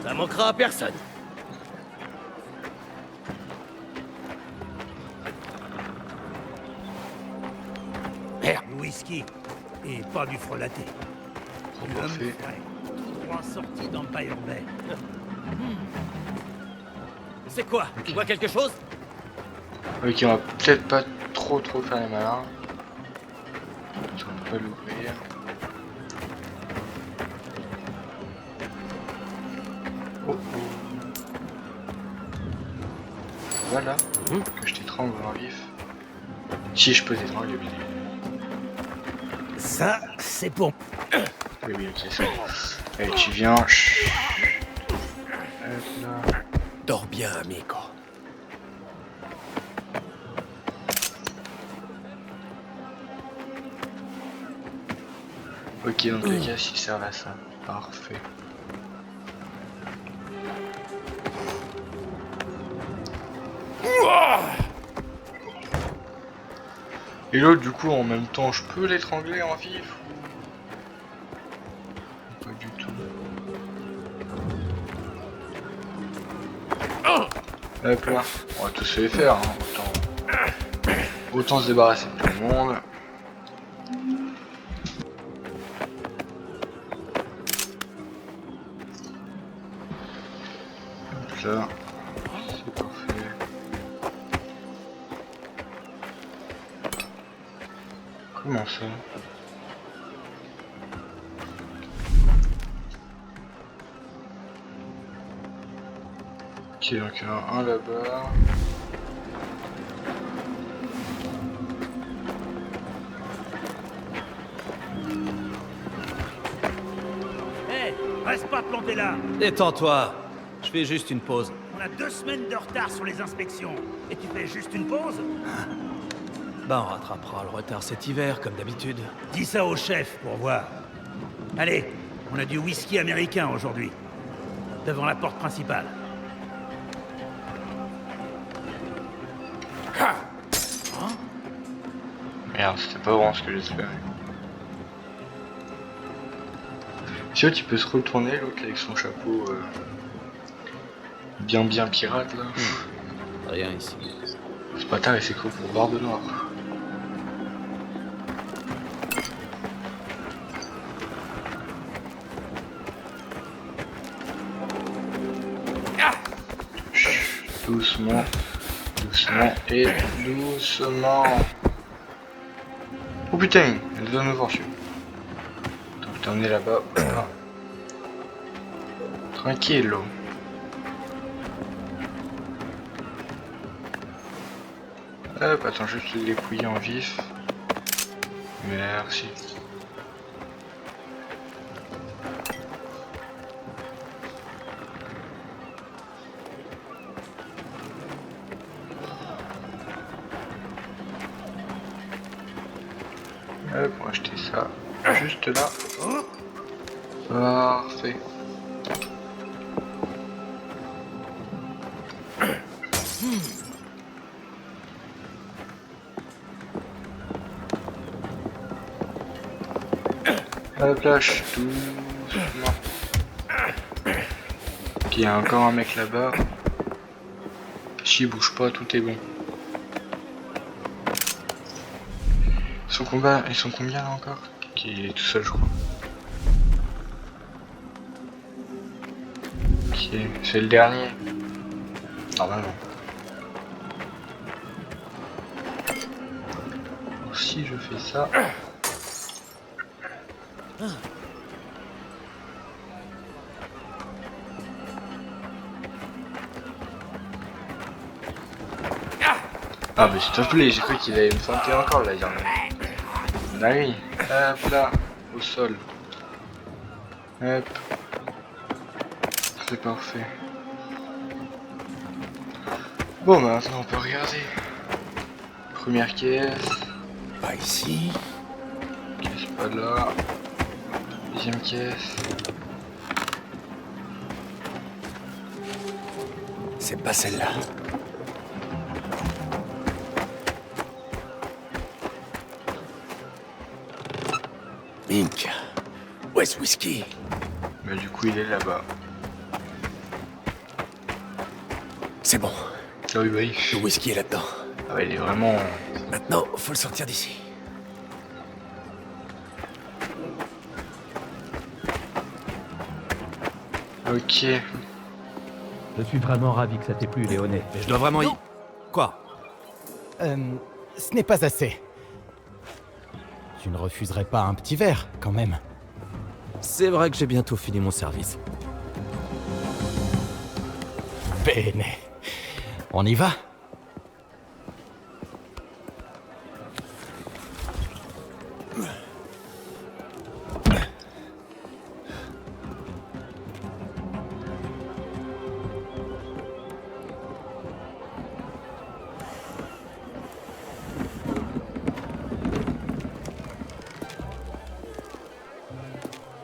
S9: Ça manquera à personne. Merde.
S10: Le whisky. Et pas du frelaté. Du hum
S1: parfait.
S10: frais. 3 sorties d'Empire Bay.
S9: C'est quoi? Tu vois quelque chose?
S1: Ok, on va peut-être pas trop faire les malins. On peut l'ouvrir. Oh, oh. Voilà. Que je t'étrangle en vif. Si je peux t'étrangler, bien évidemment.
S10: Ça, c'est pour...
S1: Oui, oui, ok, c'est bon. Allez, tu viens. Chut. Hop là.
S9: Dors bien, amico.
S1: Ok, donc les gars, ils servent à ça. Parfait. Et l'autre, du coup, en même temps, je peux l'étrangler en vif ou... Pas du tout. Hop là, on va tous se les faire, hein. Autant se débarrasser de tout le monde. Hop là, c'est parfait. Comment ça? Ok, donc il y en a un là-bas.
S10: Hé, reste pas planté là.
S7: Détends-toi. Je fais juste une pause.
S10: On a 2 semaines de retard sur les inspections. Et tu fais juste une pause?
S7: Bah, on rattrapera le retard cet hiver, comme d'habitude.
S10: Dis ça au chef pour voir. Allez, on a du whisky américain aujourd'hui. Devant la porte principale.
S1: Merde, c'était pas vraiment ce que j'espérais. Tu vois, tu peux se retourner, l'autre avec son chapeau bien pirate là.
S7: Rien ici.
S1: C'est pas tard, il s'est cru pour barre de noir. Doucement, doucement et doucement. Oh putain, il doit nous voir celui-là. Donc t'emmener là-bas. Voilà. Tranquille. Hop, attends juste de les dépouiller en vif. Merci. Hop, on va acheter ça juste là. Parfait. Hop là, doucement. Puis il y a encore un mec là-bas. S'il bouge pas, tout est bon. Ils sont combien là encore? Qui est tout seul, je crois. Ok, c'est le dernier. Normalement. Alors, si je fais ça. Ah mais s'il te plaît, j'ai cru qu'il allait me feinter encore là, il y en a. Ah oui, hop là, au sol. Hop. C'est parfait. Bon bah maintenant on peut regarder. Première caisse.
S4: Pas ici.
S1: Caisse pas là. Deuxième caisse.
S4: C'est pas celle-là. Mink. Où est-ce whisky?
S1: Bah du coup il est là-bas.
S4: C'est bon.
S1: Ah oui bah oui.
S4: Le whisky est là-dedans.
S1: Ah ouais, il est vraiment...
S4: Maintenant, faut le sortir d'ici.
S1: Ok.
S13: Je suis vraiment ravi que ça t'ait plu, Léoné.
S4: Mais je dois vraiment y... Quoi?
S12: Ce n'est pas assez. Tu ne refuserais pas un petit verre, quand même.
S4: C'est vrai que j'ai bientôt fini mon service.
S12: Bene. On y va?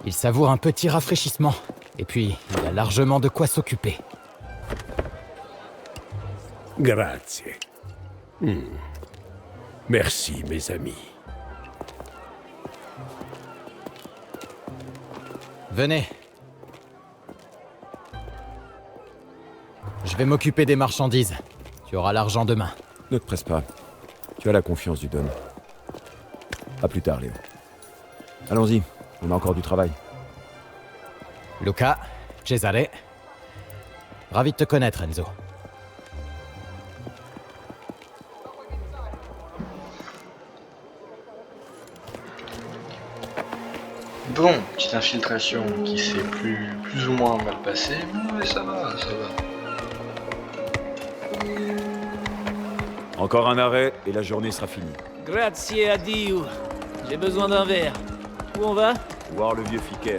S12: Il savoure un petit rafraîchissement. Et puis, il a largement de quoi s'occuper.
S14: Grazie. Merci, mes amis.
S12: Venez. Je vais m'occuper des marchandises. Tu auras l'argent demain.
S8: Ne te presse pas. Tu as la confiance du Don. À plus tard, Léo. Allons-y, on a encore du travail.
S12: Luca, Cesare. Ravi de te connaître, Enzo.
S1: Bon, petite infiltration qui s'est plus ou moins mal passée, mais ça va, ça va.
S8: Encore un arrêt et la journée sera finie.
S7: Grazie a Dio. J'ai besoin d'un verre. Où on va?
S8: Voir le vieux Fiquer.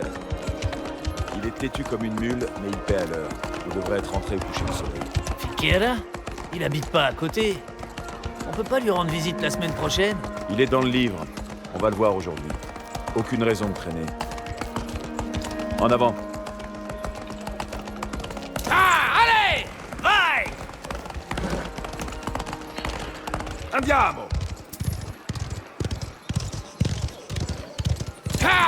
S8: Il est têtu comme une mule, mais il paie à l'heure. Il devrait être rentré au coucher du soleil.
S7: Fiquera? Il habite pas à côté. On peut pas lui rendre visite la semaine prochaine?
S8: Il est dans le livre. On va le voir aujourd'hui. Aucune raison de traîner. En avant.
S10: Ah, allez! Vai! Andiamo!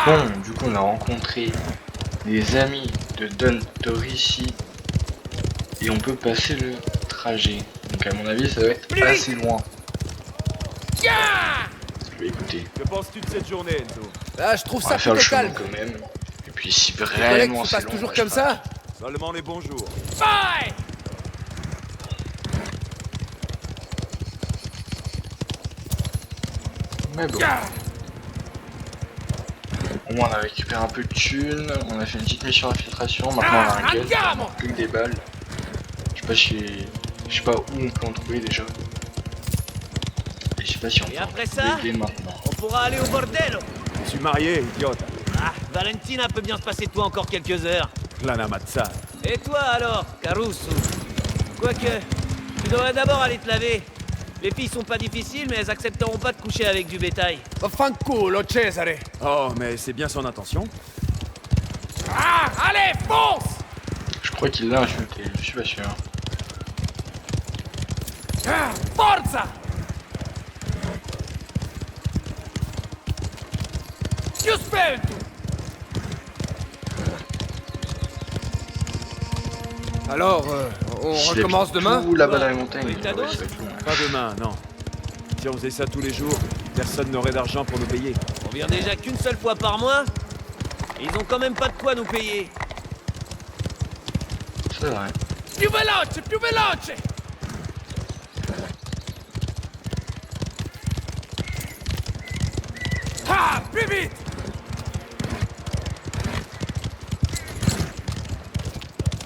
S1: Bon, du coup on a rencontré des amis de Don Torici et on peut passer le trajet. Donc à mon avis ça va être assez loin. Je vais écouter.
S8: Que penses-tu de cette journée, Enzo?
S12: Là, je trouve
S1: On
S12: ça
S1: va faire le
S12: plutôt
S1: chemin
S12: calme.
S1: quand même. Et puis si
S12: Les collègues
S1: vraiment
S12: se
S1: c'est
S12: passent
S1: long,
S12: toujours
S1: moi,
S12: comme
S1: je
S12: ça.
S8: Seulement les bons jours.
S10: Vai!
S1: Mais bon. Au moins on a récupéré un peu de thunes, on a fait une petite mission d'infiltration, maintenant on a un gun, on a plus que des balles. Je sais pas où on peut en trouver déjà. Et je sais pas si on
S7: Et
S1: peut en
S7: après
S1: trouver
S7: ça,
S1: dès maintenant.
S7: on pourra aller au bordello.
S8: Je suis marié, idiote.
S7: Ah, Valentina peut bien se passer de toi encore quelques heures.
S8: Lana Mazza.
S7: Et toi alors, Caruso? Quoique, tu devrais d'abord aller te laver. Les filles sont pas difficiles, mais elles accepteront pas de coucher avec du bétail.
S12: Fanculo, Cesare.
S8: Oh, mais c'est bien son intention.
S10: Ah, allez, fonce!
S1: Je crois qu'il l'a insulté, je suis pas sûr.
S10: Ah, forza! Più spento!
S12: Alors, on
S1: S'il
S12: recommence
S1: habite
S12: demain?
S1: tout là-bas dans les montagnes,
S7: Oui, t'as
S1: ouais,
S7: d'autres
S1: ça va être long.
S8: Pas demain, non. Si on faisait ça tous les jours, personne n'aurait d'argent pour nous payer.
S7: On vient déjà qu'une seule fois par mois. Et ils ont quand même pas de quoi nous payer.
S1: C'est vrai.
S10: Più veloce, più veloce! Ah, plus vite!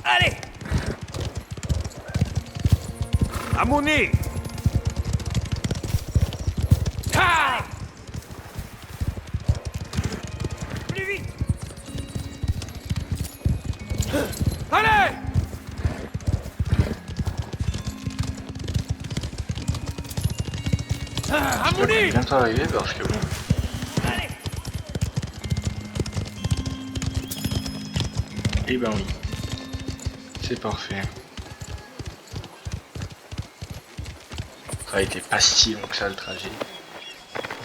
S10: Allez! Amoni! Ah! Plus vite! Allez! Ah,
S1: On est
S10: Amoni!
S1: bientôt arrivé parce que bon. Eh ben oui. C'est parfait. Ça a été pas si long que ça le trajet.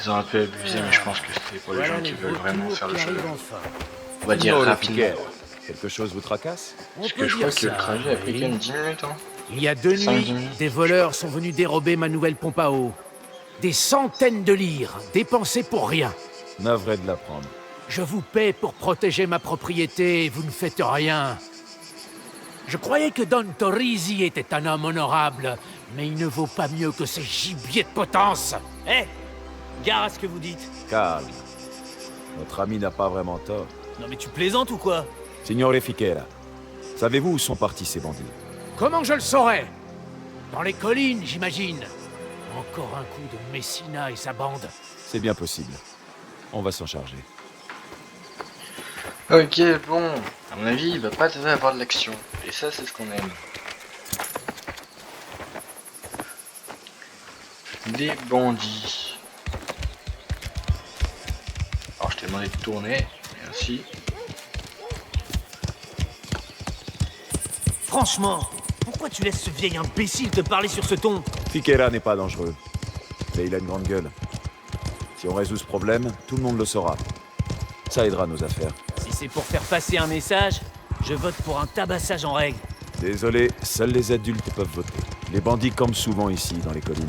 S1: Ils ont un peu abusé, mais je pense que c'était pour les gens qui veulent vraiment faire le jeu. On va dire
S8: Oh, le
S1: rapidement.
S8: Fiquer. Quelque chose vous tracasse?
S1: Parce que je crois que le trajet a pris quand même 10 minutes. Hein.
S10: Il y a 2
S1: 5-10
S10: nuits,
S1: minutes.
S10: des voleurs sont venus dérober ma nouvelle pompe à eau. Des centaines de livres, dépensés pour rien.
S8: Navré de l'apprendre.
S10: Je vous paie pour protéger ma propriété et vous ne faites rien. Je croyais que Don Torici était un homme honorable, mais il ne vaut pas mieux que ces gibiers de potence.
S7: Hé, gare à ce que vous dites.
S8: Calme. Notre ami n'a pas vraiment tort.
S7: Non mais tu plaisantes ou quoi?
S8: Signore Fiquera, savez-vous où sont partis ces bandits?
S10: Comment je le saurais? Dans les collines, j'imagine. Encore un coup de Messina et sa bande.
S8: C'est bien possible. On va s'en charger.
S1: Ok, bon. À mon avis, il va pas tarder à avoir de l'action. Et ça, c'est ce qu'on aime. Des bandits. Alors, je t'ai demandé de tourner. Merci.
S7: Franchement, pourquoi tu laisses ce vieil imbécile te parler sur ce ton?
S8: Fiquera n'est pas dangereux. Mais il a une grande gueule. Si on résout ce problème, tout le monde le saura. Ça aidera nos affaires.
S7: Si c'est pour faire passer un message, je vote pour un tabassage en règle.
S8: Désolé, seuls les adultes peuvent voter. Les bandits campent souvent ici, dans les collines.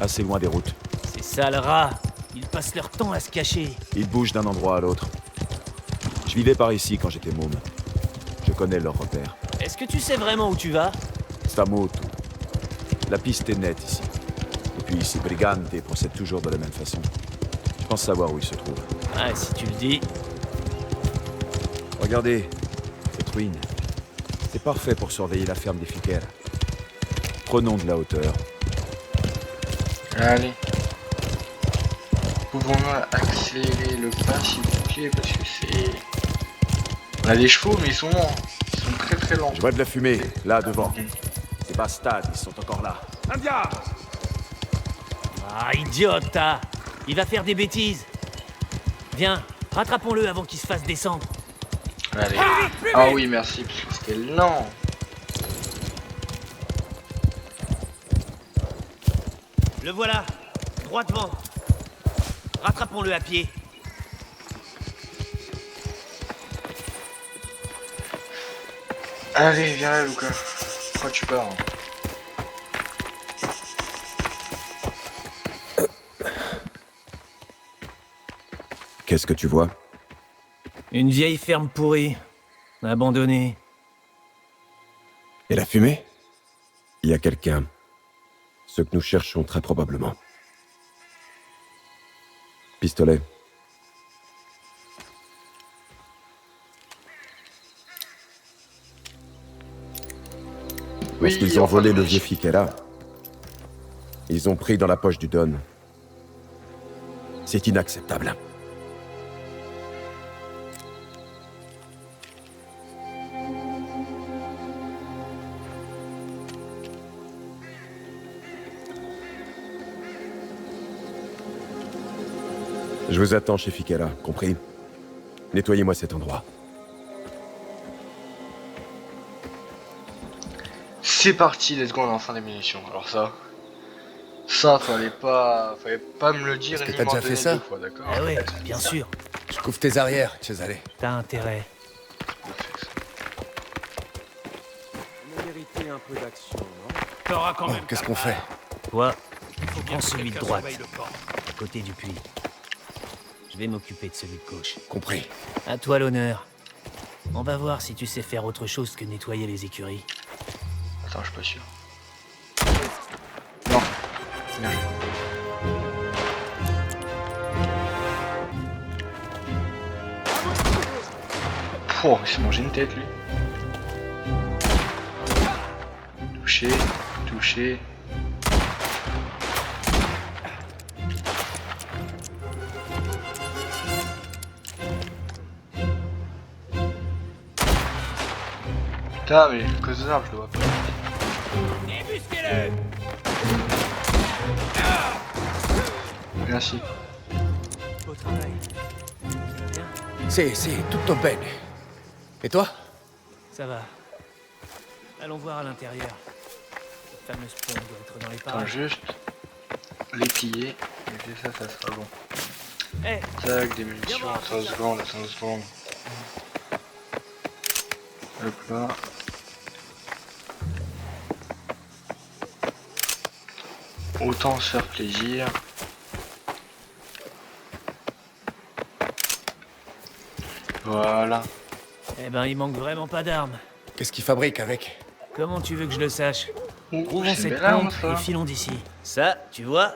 S8: Assez loin des routes.
S7: Ces sales rats, ils passent leur temps à se cacher.
S8: Ils bougent d'un endroit à l'autre. Je vivais par ici quand j'étais môme. Je connais leurs repères.
S7: Est-ce que tu sais vraiment où tu vas?
S8: Stamoto. La piste est nette ici. Et puis ces brigantes procèdent toujours de la même façon. Je pense savoir où ils se trouvent.
S7: Ah, si tu le dis.
S8: Regardez, cette ruine. C'est parfait pour surveiller la ferme des Fiquer. Prenons de la hauteur.
S1: Allez. Pouvons-nous accélérer le pas s'il vous plaît, parce que c'est... On a des chevaux mais ils sont lents. Ils sont très très lents.
S8: Je vois de la fumée, là devant. Ces bastards, ils sont encore là.
S7: Ah, idiote, t'as. Il va faire des bêtises. Viens, rattrapons-le avant qu'il se fasse descendre.
S1: Allez. Ah oui, merci, parce que c'était lent.
S7: Le voilà, droit devant. Rattrapons-le à pied.
S1: Allez, viens là, Luca. Pourquoi tu pars?
S8: Qu'est-ce que tu vois?
S7: Une vieille ferme pourrie, abandonnée.
S8: Et la fumée? Il y a quelqu'un. Ce que nous cherchons très probablement. Pistolet.
S1: Oui,
S8: Lorsqu'ils ont volé le vieux Fiquera, ils ont pris dans la poche du Don. C'est inacceptable. Je vous attends chez Fiquera, compris? Nettoyez-moi cet endroit.
S1: C'est parti, let's go, on a enfin des munitions. Alors ça fallait pas me le dire.
S12: Est-ce que
S1: ni
S12: t'as
S1: m'en
S12: déjà
S1: donner
S12: fait ça?
S1: deux fois, d'accord?
S7: Ah ouais, bien sûr.
S12: Je couvre tes arrières, Cesare.
S7: T'as intérêt.
S8: On a mérité un peu d'action, non?
S10: T'auras quand même.
S12: Qu'est-ce qu'on fait?
S7: Toi,
S10: Faut bien
S7: prends
S10: que
S7: celui de
S10: quelqu'un
S7: droite,
S10: surveille le port.
S7: côté du puits. Je vais m'occuper de celui de gauche.
S12: Compris.
S7: À toi l'honneur. On va voir si tu sais faire autre chose que nettoyer les écuries.
S1: Attends, je suis pas sûr. Non. Bien joué. Oh, il s'est mangé une tête lui. Touché, touché. Putain, mais à cause des arbres, je le vois pas.
S10: Débusquez-le!
S1: Merci.
S7: Au travail. Bien,
S12: C'est tutto bene. Et toi?
S7: ça va. Allons voir à l'intérieur. Cette fameuse pompe doit être dans les
S1: Attends,
S7: parages.
S1: juste les piller. Et ça sera bon.
S7: Eh,
S1: Tac, des munitions, attends 2 secondes, attends 2 secondes. Hop là. Autant se faire plaisir. Voilà.
S7: eh ben, il manque vraiment pas d'armes.
S12: Qu'est-ce qu'il fabrique avec?
S7: Comment tu veux que je le sache? Trouvons
S1: c'est
S7: cette
S1: belle arme,
S7: pompe
S1: ça.
S7: et filons d'ici. Ça, tu vois,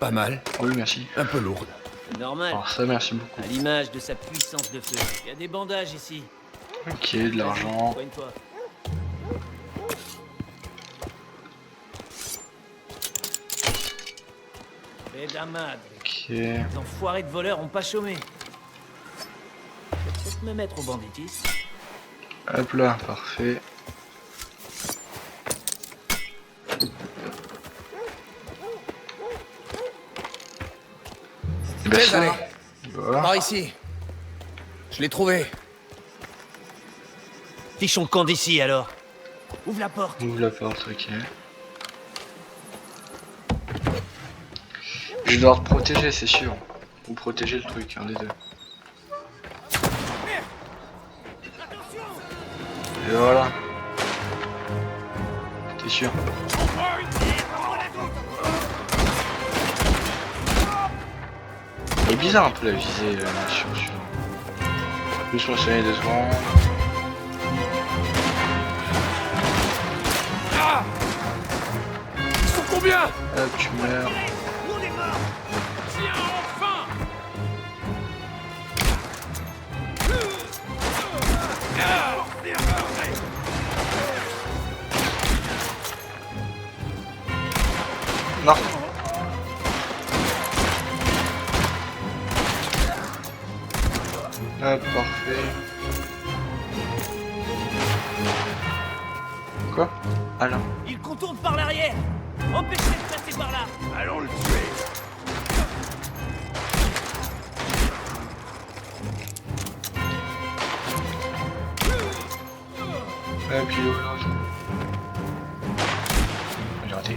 S12: Pas mal.
S1: Oui, merci.
S12: Un peu lourde.
S7: c'est normal.
S1: Alors ça, merci beaucoup.
S7: À l'image de sa puissance de feu. Il y a des bandages ici.
S1: Ok, de l'argent.
S7: Soigne-toi. Beda madre.
S1: Ok.
S7: Les enfoirés de voleurs ont pas chômé. Je vais peut-être me mettre au banditisme.
S1: Hop là, parfait. Ben
S12: Cesare,
S1: ça, voilà.
S12: par ici. Je l'ai trouvé.
S7: Fichons le camp d'ici alors. Ouvre la porte.
S1: Ouvre la porte, ok. Je dois te protéger, c'est sûr. Ou protéger le truc, un des deux. Et voilà. T'es sûr? C'est bizarre un peu la visée là, sur. Plus me soigner 2 secondes.
S6: Ils sont combien?
S1: Hop, tu meurs.
S10: Tiens, enfin!
S1: Non. Ah, parfait. Quoi? Ah non.
S7: Il contourne par l'arrière. Empêchez de passer par là.
S9: Allons le tuer.
S1: Ah, puis l'autre. J'ai raté.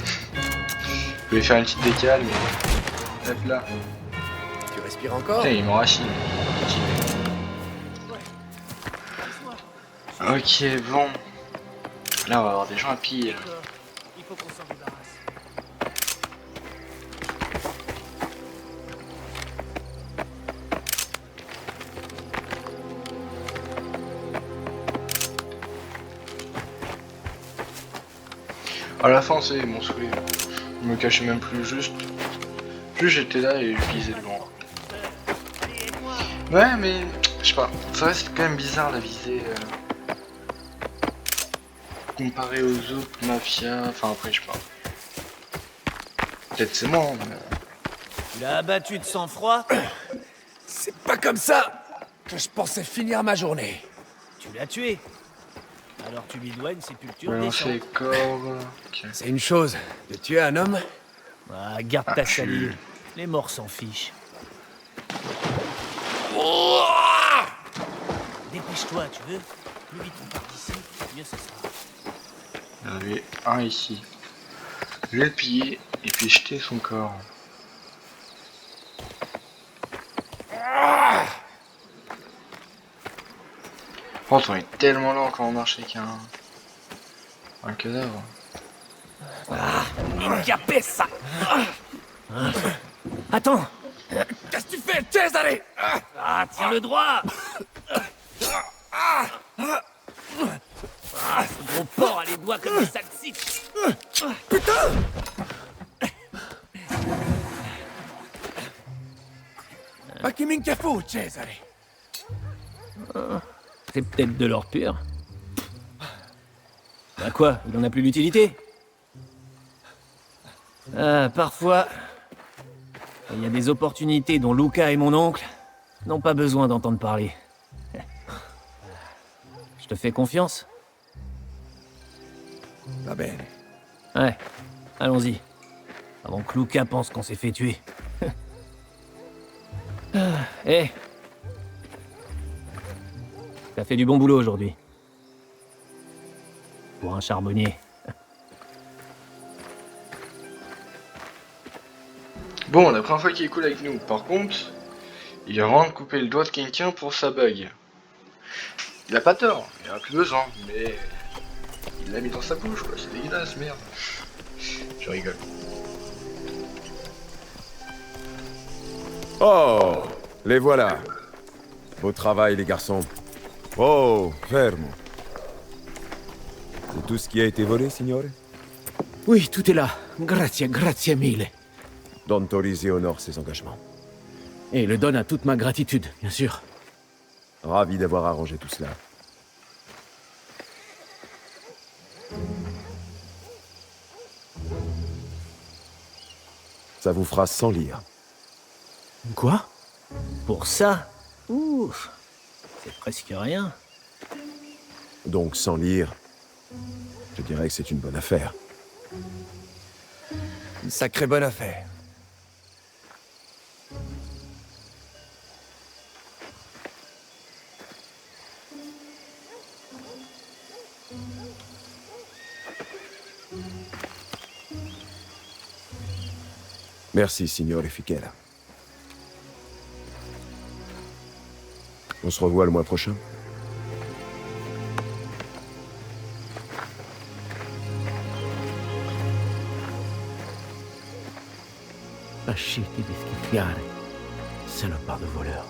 S1: Je voulais faire une petite décale, mais... Hop là.
S4: Tu respires encore?
S1: Putain, il m'enrachine. Ok, bon. Là, on va avoir des gens à piller.
S7: Il faut qu'on s'en débarrasse.
S1: À la fin, c'est mon souhait. Je me cachais même plus, juste j'étais là et je visais de loin. Ouais, mais je sais pas, ça reste quand même bizarre la visée comparé aux autres mafias. Enfin, après, je sais pas. Peut-être c'est moi, mais...
S7: Tu l'as abattu de sang-froid?
S4: C'est pas comme ça que je pensais finir ma journée.
S7: Tu l'as tué. Alors tu lui dois une sépulture
S1: Mélanger les
S7: décente.
S1: corps... Ok.
S4: C'est une chose de tuer un homme.
S7: Ah, garde ta salive. Les morts s'en fichent. Dépêche-toi, tu veux? Plus vite on part d'ici, mieux ce sera.
S1: Il y en avait un ici. Je vais le piller et puis jeter son corps. Oh, on est tellement lent quand on marche avec un cadavre.
S7: Incapé ça. Attends.
S4: Qu'est-ce que tu fais, Cesare?
S7: Ah, tiens-le droit. Ce gros porc a les doigts comme des salsifis.
S4: Putain! Ma che minchia fu, Cesare?
S7: C'est peut-être de l'or pur. Bah quoi, il en a plus d'utilité? Parfois, il y a des opportunités dont Luca et mon oncle n'ont pas besoin d'entendre parler. Je te fais confiance?
S4: Va bene.
S7: Ouais, allons-y. Avant que Luca pense qu'on s'est fait tuer. Hé! T'as fait du bon boulot aujourd'hui. Pour un charbonnier.
S1: Bon, la première fois qu'il est cool avec nous. Par contre, il a vraiment couper le doigt de quelqu'un pour sa bague. Il a pas tort, il en a plus besoin, mais il l'a mis dans sa bouche, quoi. C'est dégueulasse, merde. Je rigole.
S8: Oh, les voilà. Beau travail, les garçons. Oh, fermo. C'est tout ce qui a été volé, signore?
S10: Oui, tout est là. Grazie, grazie mille.
S8: Don Torisi honore ses engagements.
S10: Et le donne à toute ma gratitude, bien sûr.
S8: Ravi d'avoir arrangé tout cela. Ça vous fera 100 lire.
S10: Quoi?
S7: Pour ça? Ouf! C'est presque rien.
S8: Donc 100 lire, je dirais que c'est une bonne affaire.
S4: Une sacrée bonne affaire.
S8: Merci, signore Fichera. On se revoit le mois prochain.
S10: Lasciati di schiffiare, salopard de voleur.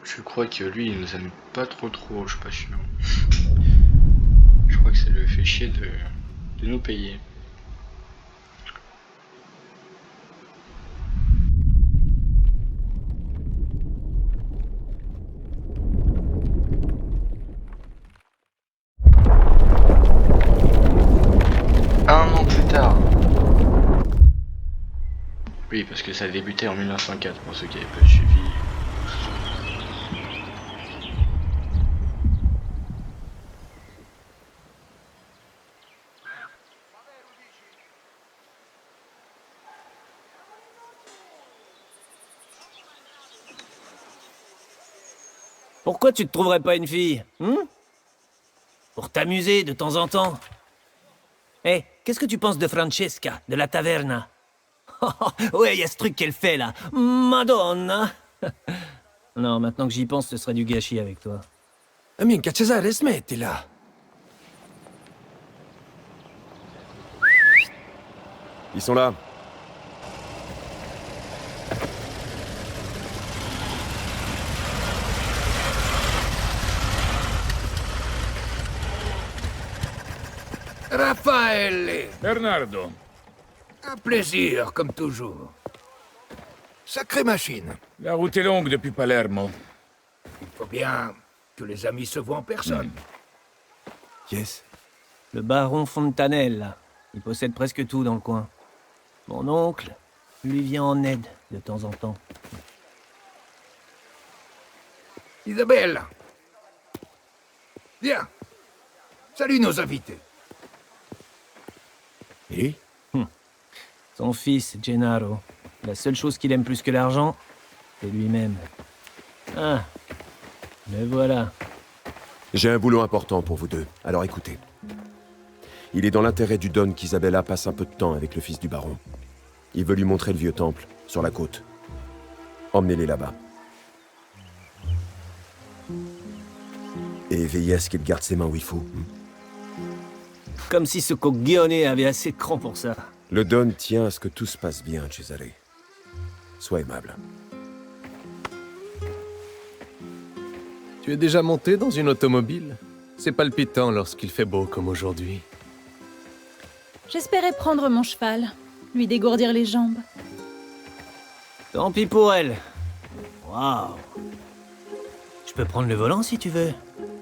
S1: Je crois que lui, il nous aime pas trop, je suis pas sûr. Je crois que ça le fait chier de nous payer. que ça a débuté en 1904 pour ceux qui avaient pas suivi.
S7: Pourquoi tu te trouverais pas une fille, pour t'amuser de temps en temps. Eh, qu'est-ce que tu penses de Francesca, de la taverna? Ouais, y a ce truc qu'elle fait là. Madonna. Non, maintenant que j'y pense, ce serait du gâchis avec toi.
S4: Minchia, Cesare, smettila.
S11: Ils sont là.
S10: Raffaele!
S14: Bernardo.
S10: Un plaisir, comme toujours. Sacrée machine.
S14: La route est longue depuis Palermo.
S10: Il faut bien que les amis se voient en personne.
S4: Yes.
S7: Le baron Fontanella. Il possède presque tout dans le coin. Mon oncle lui vient en aide de temps en temps.
S10: Isabella. Viens. Salut nos invités.
S4: Et
S7: Son fils, Gennaro. La seule chose qu'il aime plus que l'argent, c'est lui-même. Ah, me voilà.
S11: J'ai un boulot important pour vous deux, alors écoutez. Il est dans l'intérêt du Don qu'Isabella passe un peu de temps avec le fils du baron. Il veut lui montrer le vieux temple, sur la côte. Emmenez-les là-bas. Et veillez à ce qu'il garde ses mains où il faut.
S7: Comme si ce coglione avait assez de cran pour ça.
S11: Le Don tient à ce que tout se passe bien, Cesare. Sois aimable.
S12: Tu es déjà monté dans une automobile? C'est palpitant lorsqu'il fait beau comme aujourd'hui.
S3: J'espérais prendre mon cheval, lui dégourdir les jambes.
S7: Tant pis pour elle. Waouh. Je peux prendre le volant si tu veux.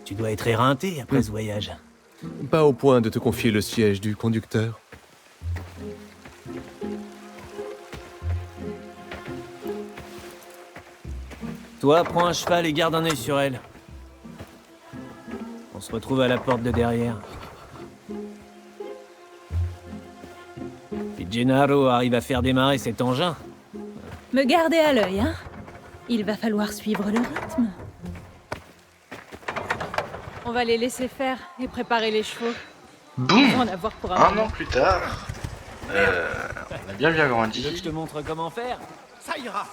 S7: Tu dois être éreinté après ce voyage.
S12: Pas au point de te confier le siège du conducteur.
S7: Toi, prends un cheval et garde un œil sur elle. On se retrouve à la porte de derrière. Si Gennaro arrive à faire démarrer cet engin.
S3: Me garder à l'œil, hein? Il va falloir suivre le rythme. On va les laisser faire et préparer les chevaux.
S1: Boum!
S3: En avoir pour
S1: Un an plus tard, on a bien grandi.
S7: Tu veux que je te montre comment faire?
S10: Ça ira.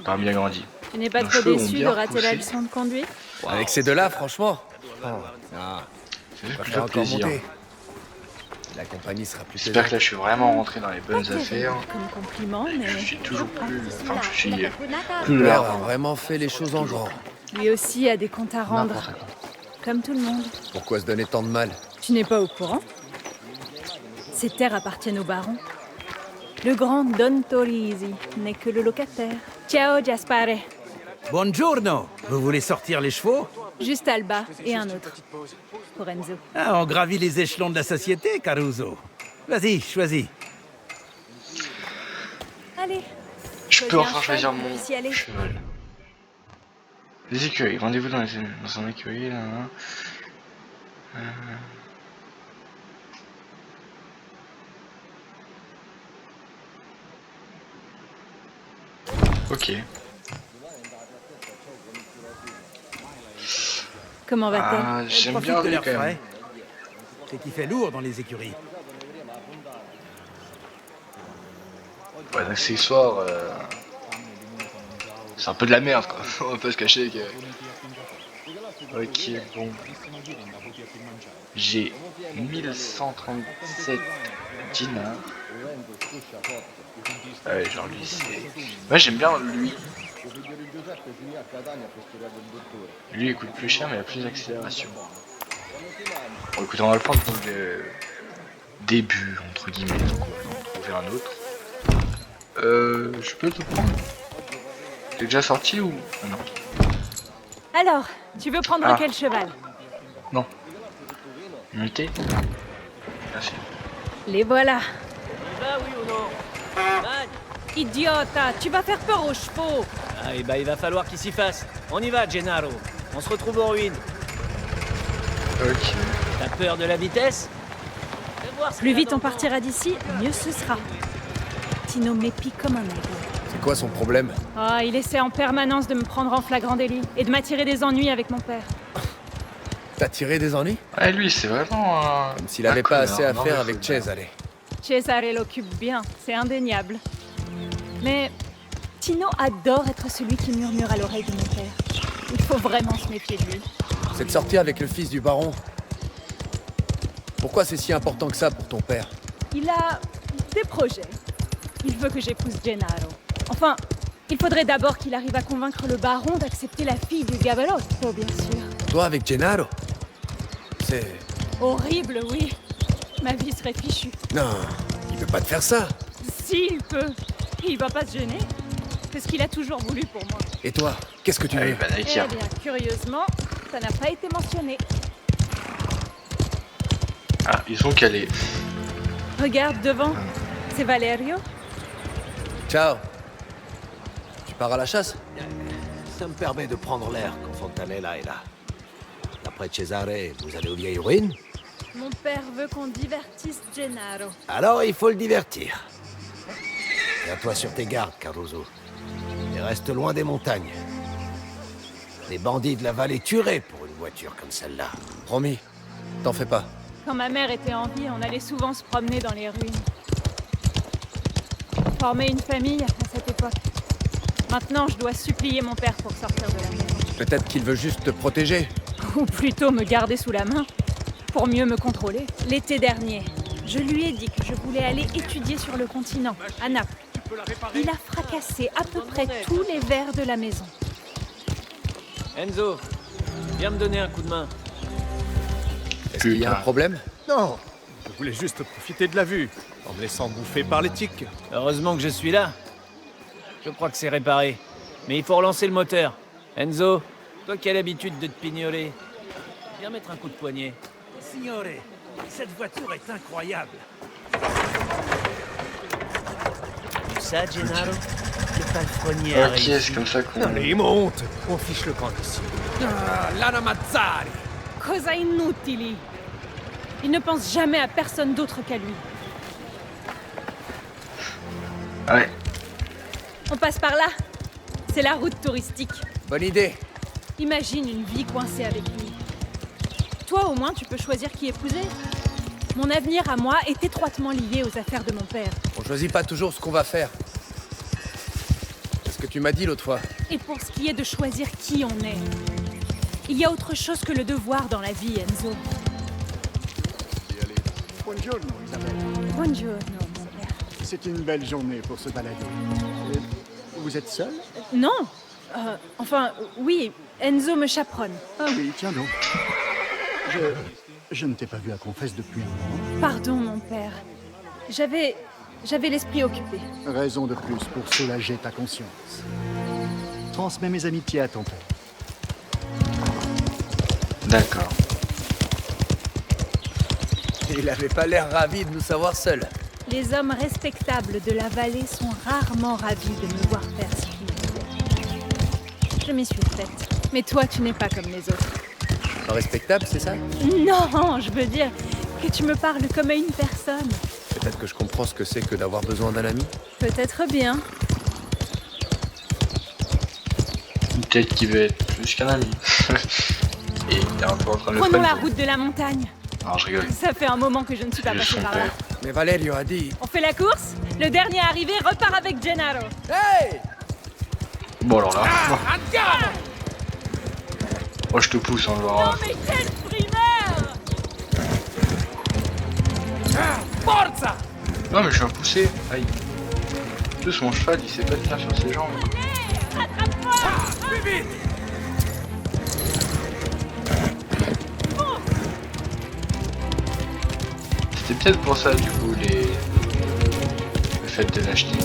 S1: Pas bien grandi.
S3: Tu n'es pas
S1: Nos
S3: trop
S1: cheveux ont
S3: déçu
S1: bien
S3: de rater la
S1: repoussé.
S3: leçon de conduite?
S12: Avec ces deux-là, franchement.
S1: Ça fait
S12: va
S1: plutôt
S12: faire encore
S1: plaisir.
S12: monter. La compagnie sera plus
S1: J'espère que là je suis vraiment rentré dans les bonnes
S3: Pas terrible
S1: affaires.
S3: comme compliment, mais
S1: Je suis toujours plus... Enfin, je suis
S12: Le
S1: plus
S12: père
S1: là.
S12: a vraiment fait les choses en grand.
S3: lui aussi a des comptes à rendre.
S1: N'importe quoi.
S3: Comme tout le monde.
S12: Pourquoi se donner tant de mal?
S3: Tu n'es pas au courant? Ces terres appartiennent au baron. Le grand Don Torisi n'est que le locataire. Ciao, Gaspare.
S10: Buongiorno. Vous voulez sortir les chevaux?
S3: Juste Alba et un autre. Pour Enzo.
S10: Ah, on gravit les échelons de la société, Caruso. Vas-y, choisis.
S3: Allez.
S1: Je peux
S3: choisis un
S1: enfin
S3: cheval,
S1: choisir
S3: on
S1: mon
S3: puisse y aller.
S1: cheval. Les écuries, rendez-vous dans un écurie. Là, là. Ok.
S3: Comment va-t-elle?
S1: Ah, j'aime
S10: Profite
S1: bien
S10: de
S1: lui
S10: l'air
S1: quand même.
S10: frais. C'est qu'il fait lourd dans les écuries.
S1: Ouais, l'accessoire, c'est un peu de la merde quoi. On va pas se cacher que. Ok, bon. J'ai 1137 dinars. Ouais, genre lui c'est. Ouais, j'aime bien lui. Lui il coûte plus cher mais il a plus d'accélération. Bon écoute, on va le prendre pour le début entre guillemets, donc on va en trouver un autre. Je peux te prendre? T'es déjà sorti ou... Ah, non.
S3: Alors, tu veux prendre
S1: Ah.
S3: quel cheval?
S1: Non. Unité? Merci.
S3: Les voilà.
S7: Va, oui ou non?
S3: Idiota, tu vas faire peur aux chevaux.
S7: Ah, et bah il va falloir qu'il s'y fasse. On y va, Gennaro. On se retrouve aux ruines.
S1: Ok.
S7: T'as peur de la vitesse? Fais voir ce
S3: Plus
S7: qu'il y a
S3: vite
S7: dans
S3: on
S7: le
S3: partira d'ici, mieux ce sera. Tino m'épie comme un aigle.
S4: C'est quoi son problème?
S3: Ah, il essaie en permanence de me prendre en flagrant délit et de m'attirer des ennuis avec mon père.
S4: T'as tiré des ennuis?
S1: Ouais, lui, c'est vraiment un...
S4: Comme s'il avait pas assez à faire avec Cesare.
S3: Cesare l'occupe bien, c'est indéniable. Mais Tino adore être celui qui murmure à l'oreille de mon père. Il faut vraiment se méfier de lui.
S4: Cette sortie avec le fils du baron. Pourquoi c'est si important que ça pour ton père?
S3: Il a des projets. Il veut que j'épouse Gennaro. Enfin, il faudrait d'abord qu'il arrive à convaincre le baron d'accepter la fille du Gavelotto, bien sûr.
S4: Toi avec Gennaro? C'est...
S3: Horrible, oui. Ma vie serait fichue.
S4: Non, il veut pas te faire ça.
S3: Si, il peut. Il va pas se gêner. C'est ce qu'il a toujours voulu pour moi.
S4: Et toi, qu'est-ce que tu veux?
S3: Eh bien, curieusement, ça n'a pas été mentionné.
S1: Ah, ils sont calés.
S3: Regarde devant. C'est Valerio.
S4: Ciao. Tu pars à la chasse?
S9: Ça me permet de prendre l'air quand Fontanella est là. D'après Cesare, vous allez aux vieilles ruines?
S3: Mon père veut qu'on divertisse Gennaro.
S9: Alors il faut le divertir. Tiens-toi sur tes gardes, Caruso. Et reste loin des montagnes. Les bandits de la vallée tueraient pour une voiture comme celle-là.
S4: Promis, t'en fais pas.
S3: Quand ma mère était en vie, on allait souvent se promener dans les ruines. Former une famille à cette époque. Maintenant, je dois supplier mon père pour sortir de la maison.
S4: Peut-être qu'il veut juste te protéger.
S3: Ou plutôt me garder sous la main, pour mieux me contrôler. L'été dernier, je lui ai dit que je voulais aller étudier sur le continent, à Naples. Il a fracassé à peu près tous les verres de la maison.
S7: Enzo, viens me donner un coup de main.
S4: Est-ce qu'il y a un problème?
S6: Non, je voulais juste profiter de la vue, en me laissant bouffer par les tiques.
S7: Heureusement que je suis là. Je crois que c'est réparé. Mais il faut relancer le moteur. Enzo, toi qui as l'habitude de te pignoler, viens mettre un coup de poignet.
S10: Signore, cette voiture est incroyable.
S7: Ça, Gennaro, le palefrenier
S1: Ok,
S7: arrive.
S1: c'est comme ça qu'on...
S10: Allez, monte. On fiche le camp ici. Lana Mazzari.
S3: Cosa inutili. Il ne pense jamais à personne d'autre qu'à lui.
S1: Ouais.
S3: On passe par là. C'est la route touristique.
S4: Bonne idée.
S3: Imagine une vie coincée avec lui. Toi, au moins, tu peux choisir qui épouser. Mon avenir à moi est étroitement lié aux affaires de mon père.
S4: On choisit pas toujours ce qu'on va faire. C'est ce que tu m'as dit l'autre fois.
S3: Et pour ce qui est de choisir qui on est, il y a autre chose que le devoir dans la vie, Enzo.
S15: Buongiorno, Isabelle.
S3: Buongiorno, mon père.
S15: C'est une belle journée pour se balader. Vous êtes seul?
S3: Non. Enfin, oui, Enzo me chaperonne.
S15: Ah oui, tiens donc. Je ne t'ai pas vu à Confesse depuis un moment.
S3: Pardon, mon père. J'avais l'esprit occupé.
S15: Raison de plus pour soulager ta conscience. Transmets mes amitiés à ton père.
S1: D'accord.
S4: Il avait pas l'air ravi de nous savoir seuls.
S3: Les hommes respectables de la vallée sont rarement ravis de me voir faire ce qu'ils voulaient. Je m'y suis faite. Mais toi, tu n'es pas comme les autres.
S4: Respectable, c'est ça?
S3: Non, je veux dire que tu me parles comme à une personne.
S4: Peut-être que je comprends ce que c'est que d'avoir besoin d'un ami.
S3: Peut-être bien.
S1: Peut-être qu'il veut être plus qu'un ami. Et t'es un peu en train de le
S3: Prenons la
S1: prendre.
S3: route de la montagne.
S1: Non, je rigole.
S3: Ça fait un moment que je ne suis pas passée par là.
S4: Mais Valerio a dit...
S3: On fait la course? Le dernier arrivé repart avec Gennaro.
S4: Hey!
S1: Bon alors là... Oh, je te pousse, hein, genre...
S3: Non mais quelle primaire!
S10: Forza!
S1: Non mais je suis un poussé. Aïe. En plus, mon cheval, il sait pas tenir sur ses jambes.
S10: Plus vite!
S1: C'était peut-être pour ça, du coup, le fait de l'acheter.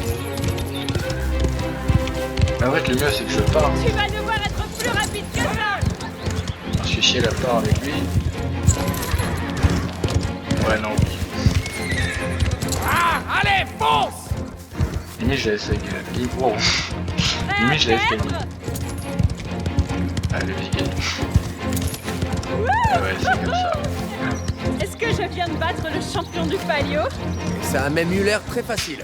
S1: Mais en fait, le mieux, c'est que je pars.
S3: Tu vas devoir être plus rapide que ça!
S1: Je me suis chié la part avec lui. Ouais, non.
S10: Ah, allez, fonce!
S1: Limite, je laisse gagner. Wow. Limite, je laisse gagner. Allez, vas-y, gagne. Ouais, c'est comme ça.
S3: Est-ce que je viens de battre le champion du palio?
S4: Ça a même eu l'air très facile.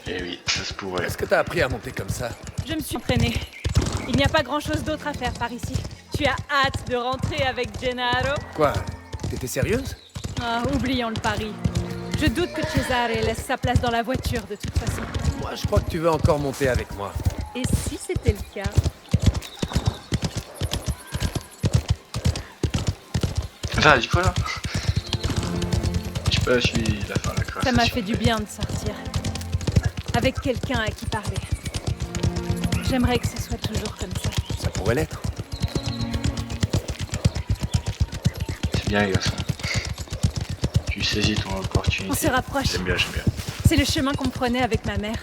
S1: Eh oui, ça se pourrait.
S4: Est-ce que t'as appris à monter comme ça?
S3: Je me suis entraînée. Il n'y a pas grand-chose d'autre à faire par ici. Tu as hâte de rentrer avec Gennaro?
S4: Quoi? T'étais sérieuse?
S3: Ah, oublions le pari. Je doute que Cesare laisse sa place dans la voiture de toute façon.
S4: Moi, je crois que tu veux encore monter avec moi.
S3: Et si c'était le cas?
S1: Attends, dis quoi là? Je sais pas, je suis la fin de la conversation.
S3: Ça m'a fait du bien de sortir. Avec quelqu'un à qui parler. J'aimerais que ce soit toujours comme ça.
S4: Ça pourrait l'être.
S1: C'est bien, les garçons. Tu saisis ton opportunité.
S3: On se rapproche.
S1: J'aime bien, j'aime bien.
S3: C'est le chemin qu'on prenait avec ma mère.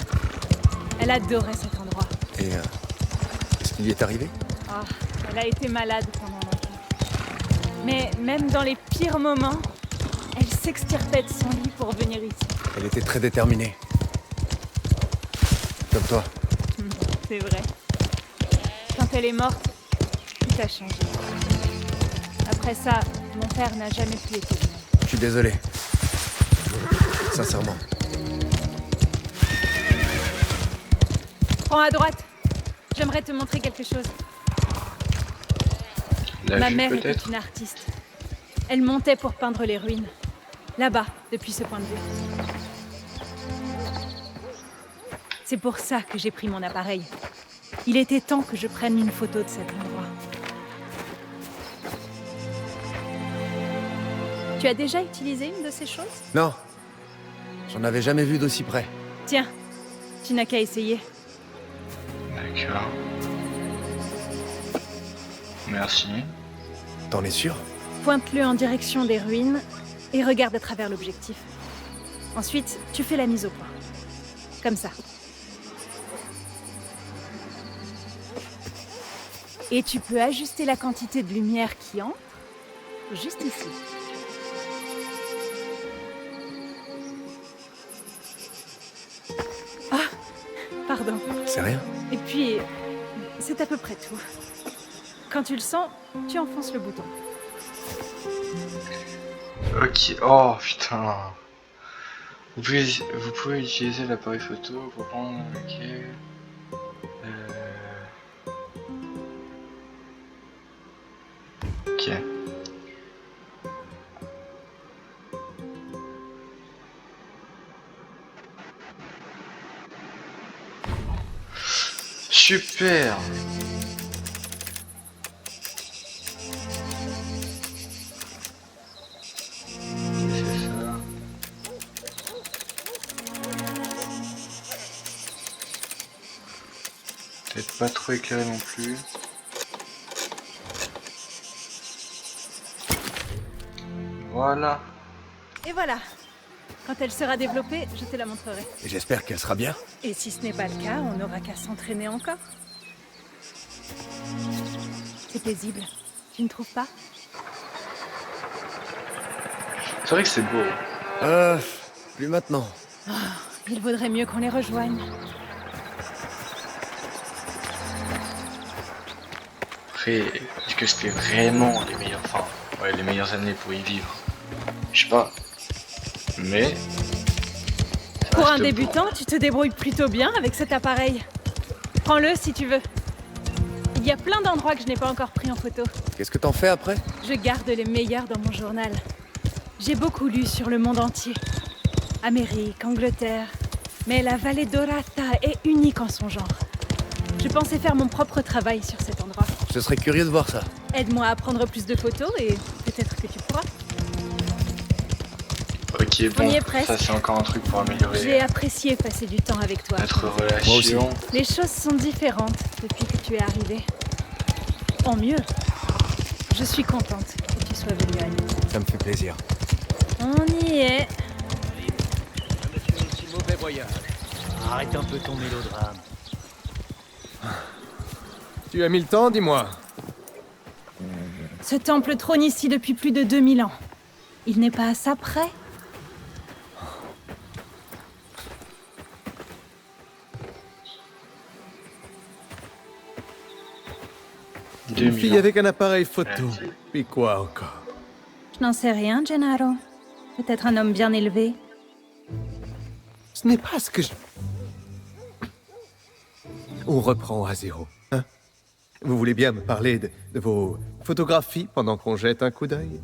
S3: Elle adorait cet endroit.
S4: Et qu'est-ce qui lui est arrivé?
S3: Oh, elle a été malade pendant longtemps. Mais même dans les pires moments, elle s'extirpait de son lit pour venir ici.
S4: Elle était très déterminée. Comme toi.
S3: C'est vrai. Quand elle est morte, tout a changé. Après ça, mon père n'a jamais plus été le même.
S4: Je suis désolé. Sincèrement.
S3: Prends à droite. J'aimerais te montrer quelque chose. Ma mère était une artiste. Elle montait pour peindre les ruines. Là-bas, depuis ce point de vue. C'est pour ça que j'ai pris mon appareil. Il était temps que je prenne une photo de cet endroit. Tu as déjà utilisé une de ces choses?
S4: Non. J'en avais jamais vu d'aussi près.
S3: Tiens, tu n'as qu'à essayer.
S1: D'accord. Merci.
S4: T'en es sûr?
S3: Pointe-le en direction des ruines et regarde à travers l'objectif. Ensuite, tu fais la mise au point. Comme ça. Et tu peux ajuster la quantité de lumière qui entre juste ici. Ah, pardon.
S4: C'est rien.
S3: Et puis, c'est à peu près tout. Quand tu le sens, tu enfonces le bouton.
S1: Ok, oh putain. Vous pouvez utiliser l'appareil photo pour prendre... Ok. Ok. Super. Peut-être pas trop éclairé non plus. Voilà.
S3: Et voilà. Quand elle sera développée, je te la montrerai.
S4: Et j'espère qu'elle sera bien.
S3: Et si ce n'est pas le cas, on n'aura qu'à s'entraîner encore. C'est paisible. Tu ne trouves pas?
S1: C'est vrai que c'est beau.
S4: Plus maintenant.
S3: Oh, il vaudrait mieux qu'on les rejoigne.
S1: Après, est-ce que c'était vraiment les meilleures, enfin, ouais, les meilleures années pour y vivre? Je sais pas. Mais...
S3: Pour un débutant, tu te débrouilles plutôt bien avec cet appareil. Prends-le si tu veux. Il y a plein d'endroits que je n'ai pas encore pris en photo.
S4: Qu'est-ce que t'en fais après?
S3: Je garde les meilleurs dans mon journal. J'ai beaucoup lu sur le monde entier. Amérique, Angleterre. Mais la vallée d'Orata est unique en son genre. Je pensais faire mon propre travail sur cet endroit.
S4: Je serais curieux de voir ça.
S3: Aide-moi à prendre plus de photos et peut-être que tu pourras.
S1: Ok,
S3: On y est
S1: bon,
S3: presque.
S1: ça c'est encore un truc pour améliorer
S3: J'ai apprécié passer du temps avec toi.
S1: notre relation.
S3: Les choses sont différentes depuis que tu es arrivé. En mieux. Je suis contente que tu sois venu à nous.
S4: Ça me fait plaisir.
S3: On y est.
S12: Mauvais voyage. Arrête un peu ton mélodrame.
S4: Tu as mis le temps, dis-moi.
S3: Ce temple trône ici depuis plus de 2000 ans. Il n'est pas à ça près.
S4: Une fille avec un appareil photo. Puis quoi encore?
S3: Je n'en sais rien, Gennaro. Peut-être un homme bien élevé.
S4: Ce n'est pas ce que je... On reprend à zéro, hein? Vous voulez bien me parler de vos photographies pendant qu'on jette un coup d'œil?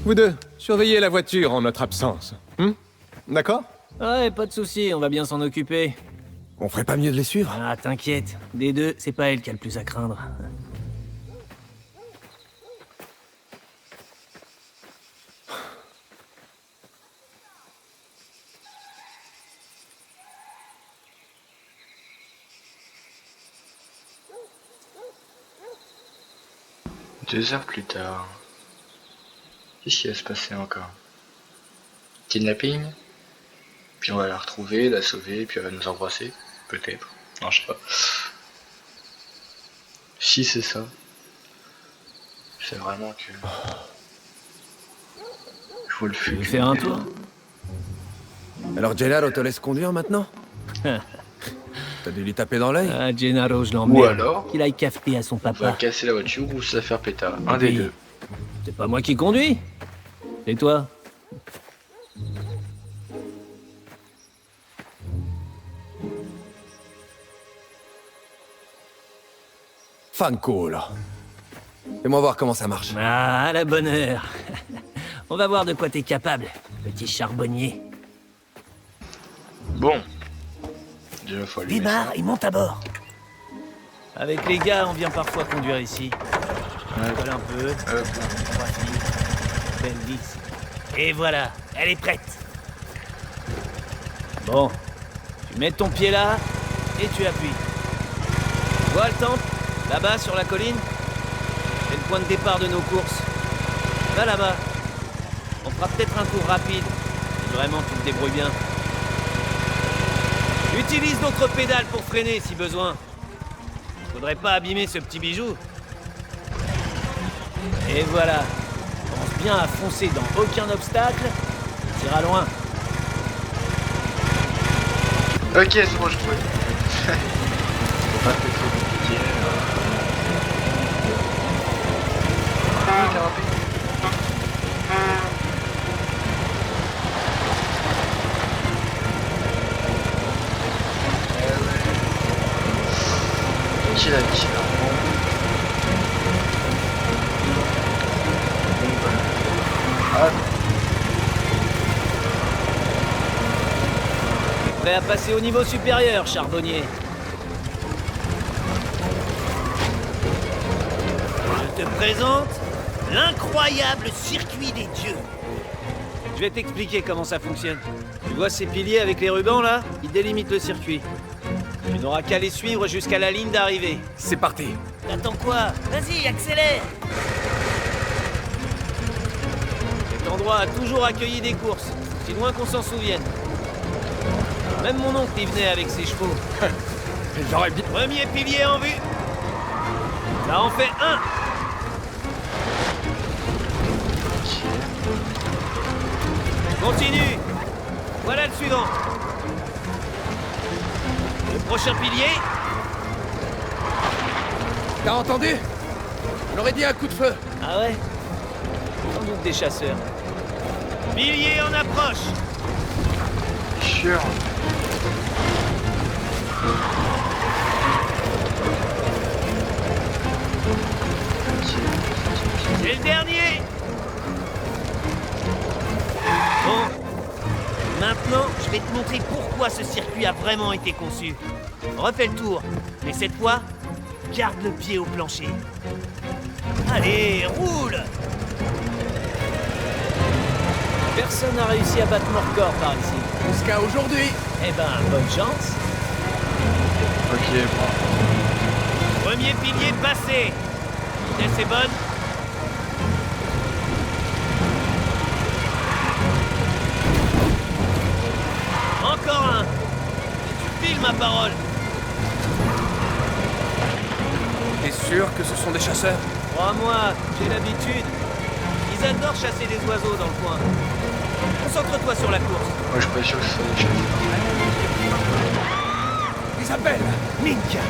S4: Vous deux, surveillez la voiture en notre absence. D'accord?
S7: Ouais, pas de souci, on va bien s'en occuper.
S4: On ferait pas mieux de les suivre?
S7: Ah, t'inquiète. Des deux, c'est pas elle qui a le plus à craindre.
S1: 2 heures plus tard. Qu'est-ce qui va se passer encore? Kidnapping? Puis on va la retrouver, la sauver, puis elle va nous embrasser? Peut-être. Non, je sais pas. Si c'est ça, c'est vraiment que... Il faut le
S7: Tu veux faire un tour?
S4: Alors Gennaro te laisse conduire maintenant? T'as dû lui taper dans l'œil?
S7: Ah, Gennaro, je l'emmerde.
S1: Ou alors,
S7: qu'il aille cafeter à son
S1: on va
S7: papa.
S1: casser la voiture ou se la faire pétard. Un des deux.
S7: C'est pas moi qui conduis. C'est toi.
S4: Fanculo. Fais-moi voir comment ça marche.
S7: Ah, à la bonne heure. On va voir de quoi t'es capable, petit charbonnier.
S1: Bon. Déjà, faut allumer
S7: Démarre
S1: ça.
S7: et monte à bord. Avec les gars, on vient parfois conduire ici. On colle un peu. Belle vis. Et voilà, elle est prête. Bon, tu mets ton pied là et tu appuies. Tu vois le temple? Là-bas, sur la colline? C'est le point de départ de nos courses. Va là-bas. On fera peut-être un tour rapide. Si vraiment tu te débrouilles bien. Utilise d'autres pédales pour freiner si besoin. Faudrait pas abîmer ce petit bijou. Et voilà. Pense bien à foncer dans aucun obstacle. Tu iras loin.
S1: Ok, c'est bon, je trouvais. C'est pas très compliqué. Qui l'a dit là? Ah.
S7: Prêt à passer au niveau supérieur, charbonnier. Je te présente l'incroyable circuit des dieux. Je vais t'expliquer comment ça fonctionne. Tu vois ces piliers avec les rubans là? Ils délimitent le circuit. Tu n'auras qu'à les suivre jusqu'à la ligne d'arrivée.
S4: C'est parti.
S7: T'attends quoi? Vas-y, accélère! Cet endroit a toujours accueilli des courses, si loin qu'on s'en souvienne. Même mon oncle y venait avec ses chevaux.
S4: J'aurais bien...
S7: Premier pilier en vue. Ça en fait un. Continue. Voilà le suivant. Le prochain pilier.
S4: T'as entendu? On aurait dit un coup de feu.
S7: Ah ouais? Sans doute des chasseurs. Pilier en approche.
S1: Sûr.
S7: C'est le dernier. Bon. Maintenant, je vais te montrer pourquoi ce circuit a vraiment été conçu. Refais le tour, mais cette fois, garde le pied au plancher. Allez, roule! Personne n'a réussi à battre Morcor par ici.
S4: Jusqu'à aujourd'hui.
S7: Eh ben, bonne chance.
S1: Ok, bon.
S7: Premier pilier passé. Vitesse est bonne. Encore un. Tu files ma parole.
S4: T'es sûr que ce sont des chasseurs?
S7: Crois-moi, j'ai l'habitude. Ils adorent chasser des oiseaux dans le coin. Concentre-toi sur la course.
S1: Moi, je suis pas sûr que ce soit des chefs.
S7: Isabelle, Minka.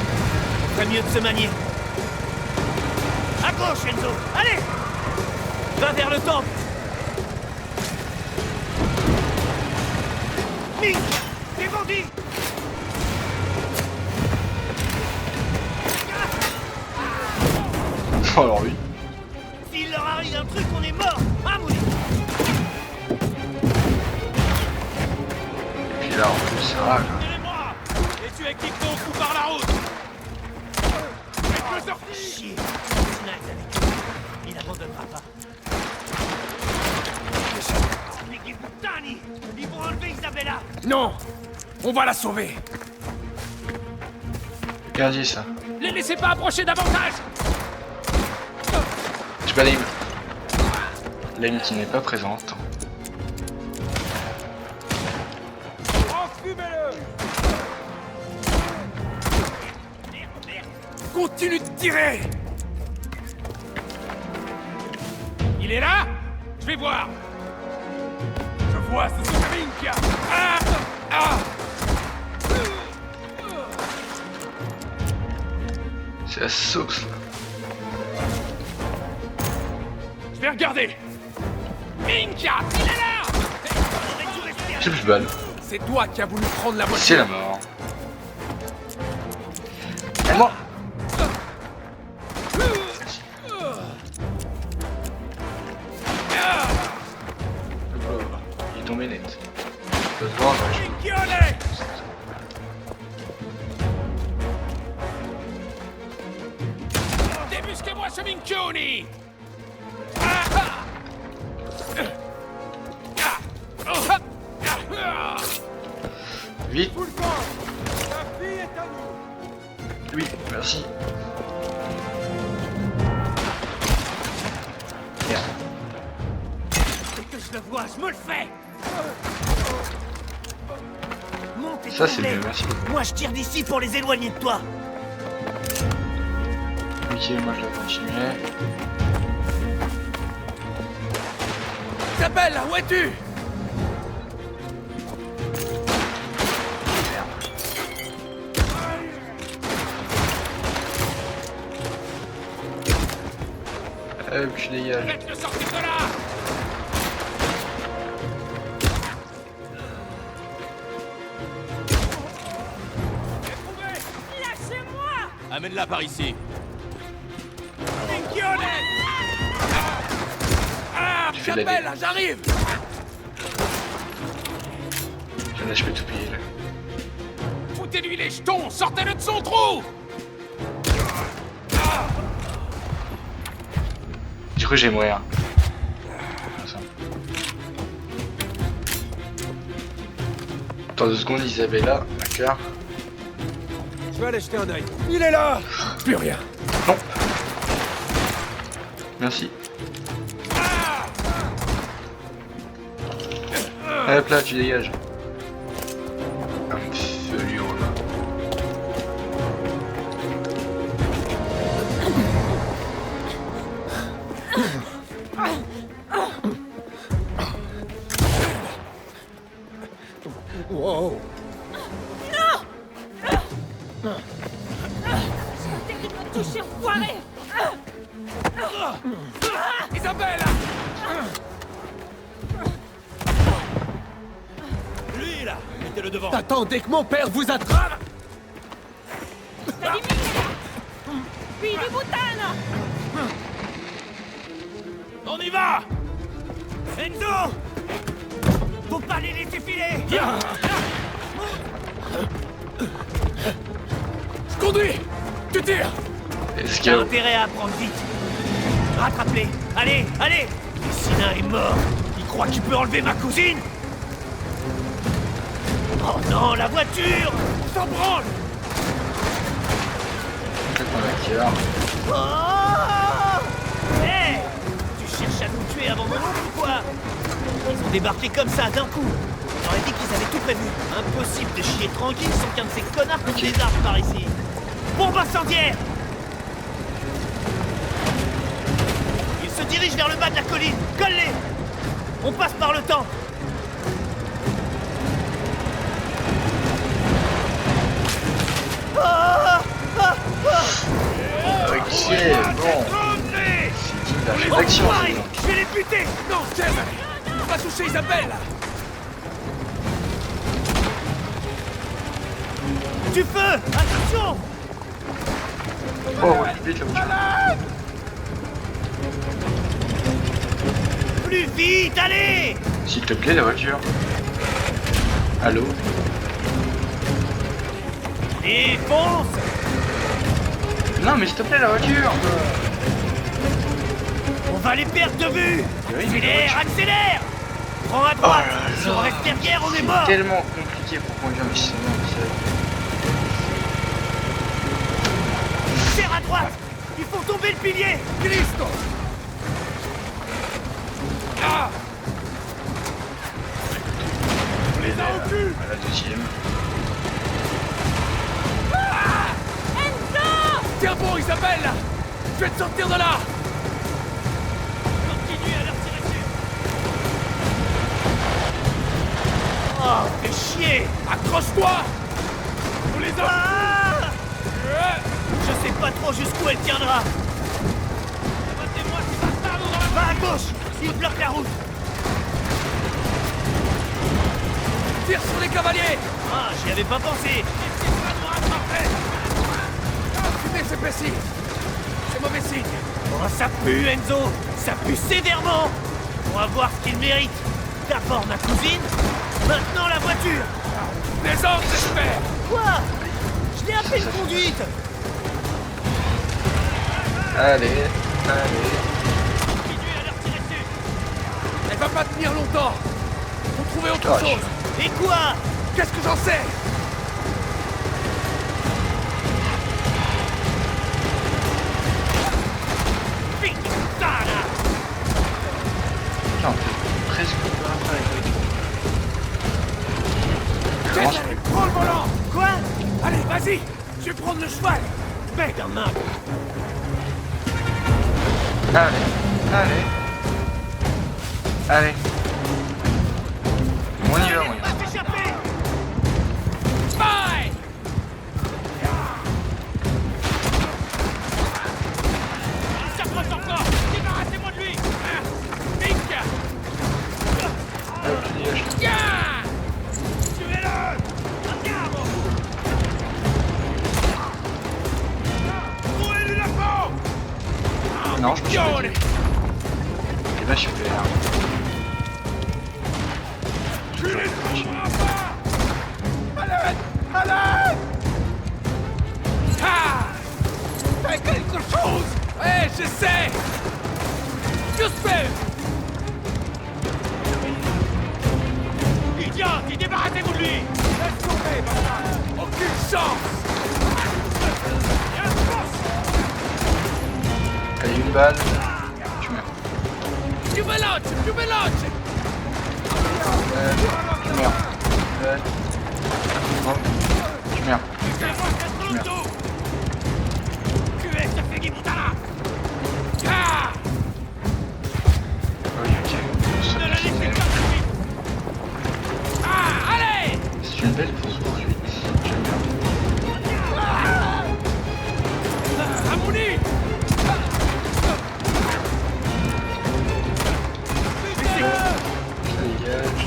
S7: Ferait mieux de se manier. À gauche, Enzo. Allez. Va vers le temple. Minka, des bandits.
S1: Oh, alors lui.
S7: S'il leur arrive un truc, on est mort. Ah, Mouli.
S1: Et puis là, en plus, ça va, quoi.
S6: Et tu équipes ton coup par la route.
S7: Oh, chier. Nice avec lui. Il n'abandonnera pas. Les Puttani, ils vont enlever Isabella.
S10: Non. On va la sauver.
S1: Bien dit, ça.
S10: Les laissez pas approcher davantage.
S1: Je pas l'aim. L'aim qui n'est pas présente.
S10: Continue de tirer. Il est là. Je vais voir. Je vois, c'est Minka. Ah, ah.
S1: C'est la sauce, là.
S10: Je vais regarder. Minka, il est là.
S1: J'ai plus de balles.
S10: C'est toi qui as voulu prendre la voiture.
S1: C'est la mort. Et moi. Il est tombé net. Je peux te voir,
S10: Débusquez-moi ce Minchioni.
S1: Vite. Oui, merci. Merde.
S7: Dès que je le vois, je me le fais. Monte et
S1: Ça, c'est
S7: tournez.
S1: mieux, merci.
S7: Moi, je tire d'ici pour les éloigner de toi.
S1: Ok, moi je vais continuer.
S10: Isabelle, où es-tu?
S1: Tu dégages.
S10: Faites-le sortir de là.
S3: Lâchez-moi!
S6: Amène-la par ici.
S1: Tu fais de la
S10: Isabelle, j'arrive.
S1: Je peux tout payer là.
S10: Foutez-lui les jetons, sortez-le de son trou.
S1: Du coup, j'ai moyen. Attends 2 secondes, Isabella, d'accord.
S4: Je vais aller jeter un œil.
S10: Il est là. Plus rien.
S1: Non. Merci. Hop là, tu dégages. Absolument.
S4: Wow.
S3: Non! Arrêtez de me toucher, enfoiré!
S10: Isabelle!
S7: Lui, là, mettez-le devant.
S10: Attendez que mon père vous attrape!
S3: Puis du boutane!
S7: On y va! Enzo! Faut pas les laisser filer!
S10: Je conduis! Tu tires!
S7: T'as intérêt à apprendre vite. Rattrape-les! Allez, allez! Sina est mort! Il croit qu'il peut enlever ma cousine? Oh non, la voiture! On s'en branle! Oh! Hé! Tu cherches à nous tuer avant mon oncle ou quoi? Ils ont débarqué comme ça, d'un coup. J'aurais dit qu'ils avaient tout prévu. Impossible de chier tranquille sans qu'un de ces connards trouve des armes par ici. Bombe incendiaire! Ils se dirigent vers le bas de la colline. Colle-les! On passe par le temps.
S1: Ok, bon. C'est digne d'un jeu d'action.
S10: Je vais les buter. Non, Steve, on va toucher Isabelle.
S7: Du feu. Attention.
S1: Oh, ouais, vite la voiture.
S7: Plus vite, allez.
S1: S'il te plaît, la voiture. Allô?
S7: Et fonce.
S1: Non, mais s'il te plaît, la voiture.
S7: On va les perdre de vue.
S1: Oui,
S7: Accélère, accélère. Prends à droite.
S1: Oh là là.
S7: Si on reste derrière, on est mort.
S1: C'est tellement compliqué pour conduire, mais c'est bon,
S7: Serre à droite. Il faut tomber le pilier.
S10: Cristo. Ah. On les a au cul.
S1: À la deuxième.
S10: Tiens bon, Isabelle. Je vais te sortir de là.
S7: Continue à leur tirer dessus. Oh, fais chier.
S10: Accroche-toi. On les a.
S7: Je sais pas trop jusqu'où elle tiendra.
S10: Battez-moi ces bastards dans la
S7: Va à gauche. Il bloque la route.
S10: Tire sur les cavaliers.
S7: Ah, j'y avais pas pensé.
S10: Fumez ces imbéciles. C'est mauvais signe.
S7: Oh, ça pue, Enzo. Ça pue sévèrement. On va voir ce qu'il mérite. D'abord ma cousine, maintenant la voiture.
S10: Des ordres, j'espère.
S7: Quoi? Je l'ai à peine conduite.
S1: Allez, allez.
S7: Continue à leur tirer dessus.
S10: Elle va pas tenir longtemps. Faut trouver autre
S1: Oh,
S10: chose.
S7: Et quoi?
S10: Qu'est-ce que j'en sais?
S7: Putain.
S1: Putain, on fait presque pas avec la voiture.
S10: Allez, prends le volant.
S7: Quoi?
S10: Allez, vas-y. Je vais prendre le cheval.
S7: Bête un main.
S1: Allez, allez. Allez. On y va, on y va.
S7: Va t'échapper.
S10: Bye.
S7: Il s'approche encore. Débarrassez-moi de lui. Nick. Tuez-le. Andiamo.
S10: Trouez-lui la peau.
S1: Non, je me suis pas dit. Eh ben, super.
S10: Allez. Ah. Fais quelque chose. Ouais, j'essaie. Giuseppe.
S7: Idiot, débarrassez-vous de lui.
S10: Laisse tomber, bâtard. Aucune chance.
S1: Allez, une balle. Tu meurs.
S10: Più veloce.
S1: Tu meurs. Oh, tu meurs. Tu meurs.
S10: Ah.
S1: Ok, ok.
S10: Ah, allez.
S1: C'est une belle course poursuite. J'aime bien.
S10: Ammouni.
S1: Ça dégage.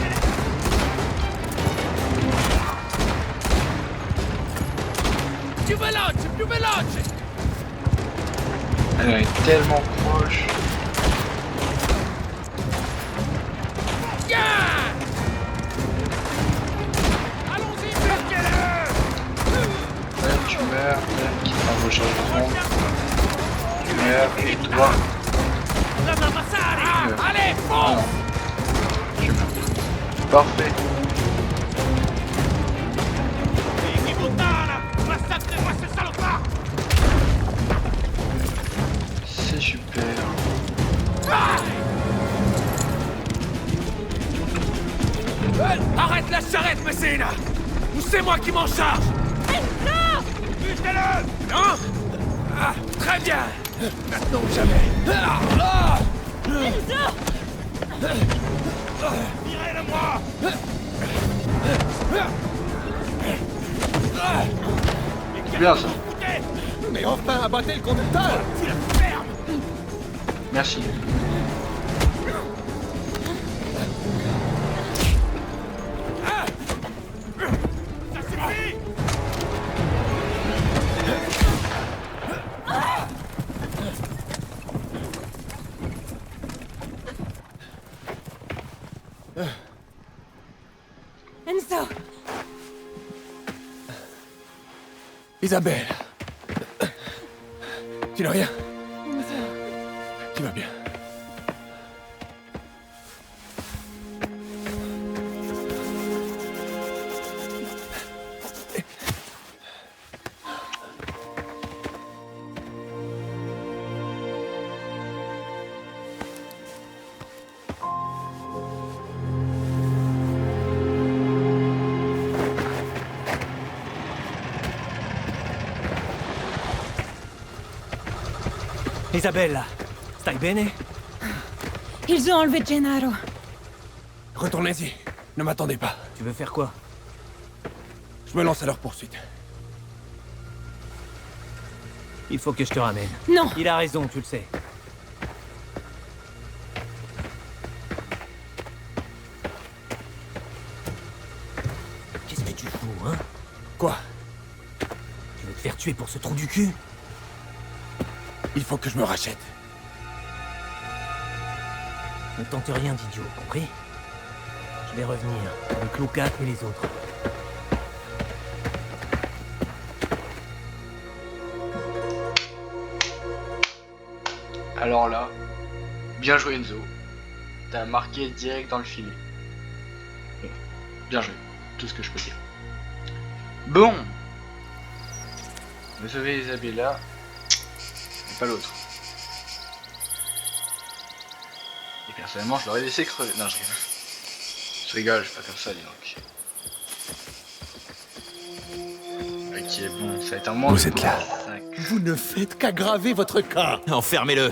S10: Più veloce.
S1: Elle est tellement proche.
S10: Allons-y, bloquez-le.
S1: Tu meurs. Qui prend vos chargements. Tu meurs. Et toi.
S10: Allez, fonce.
S1: Tu meurs. Parfait. C'est super.
S10: Arrête la charrette, Messina. Ou c'est moi qui m'en charge.
S7: Non.
S10: Butez-le. Non. Ah, très bien. Maintenant ou jamais.
S1: C'est bien ça.
S5: Mais enfin, abattez le conducteur!
S1: Merci.
S3: Enzo!
S4: Isabelle. Tu n'as rien?
S3: Enzo.
S4: Tu vas bien?
S7: Isabella, stai bene?
S3: Ils ont enlevé Gennaro.
S4: Retournez-y. Ne m'attendez pas.
S7: Tu veux faire quoi?
S4: Je me lance à leur poursuite.
S7: Il faut que je te ramène.
S3: Non!
S7: Il a raison, tu le sais. Qu'est-ce que tu fous, hein?
S4: Quoi?
S7: Tu veux te faire tuer pour ce trou du cul?
S4: Il faut que je me rachète.
S7: Ne tente rien d'idiot, compris? Je vais revenir, avec Luca et les autres.
S1: Alors là, bien joué Enzo. T'as marqué direct dans le filet. Bien joué, tout ce que je peux dire. Bon. Vous savez Isabella, et pas l'autre. Et personnellement, je l'aurais laissé crever. Non, je rigole. Je rigole, je suis pas comme ça, dis donc. Ok, bon, ça va être un moment.
S4: Vous êtes là.
S5: Vous ne faites qu'aggraver votre cas.
S16: Enfermez-le.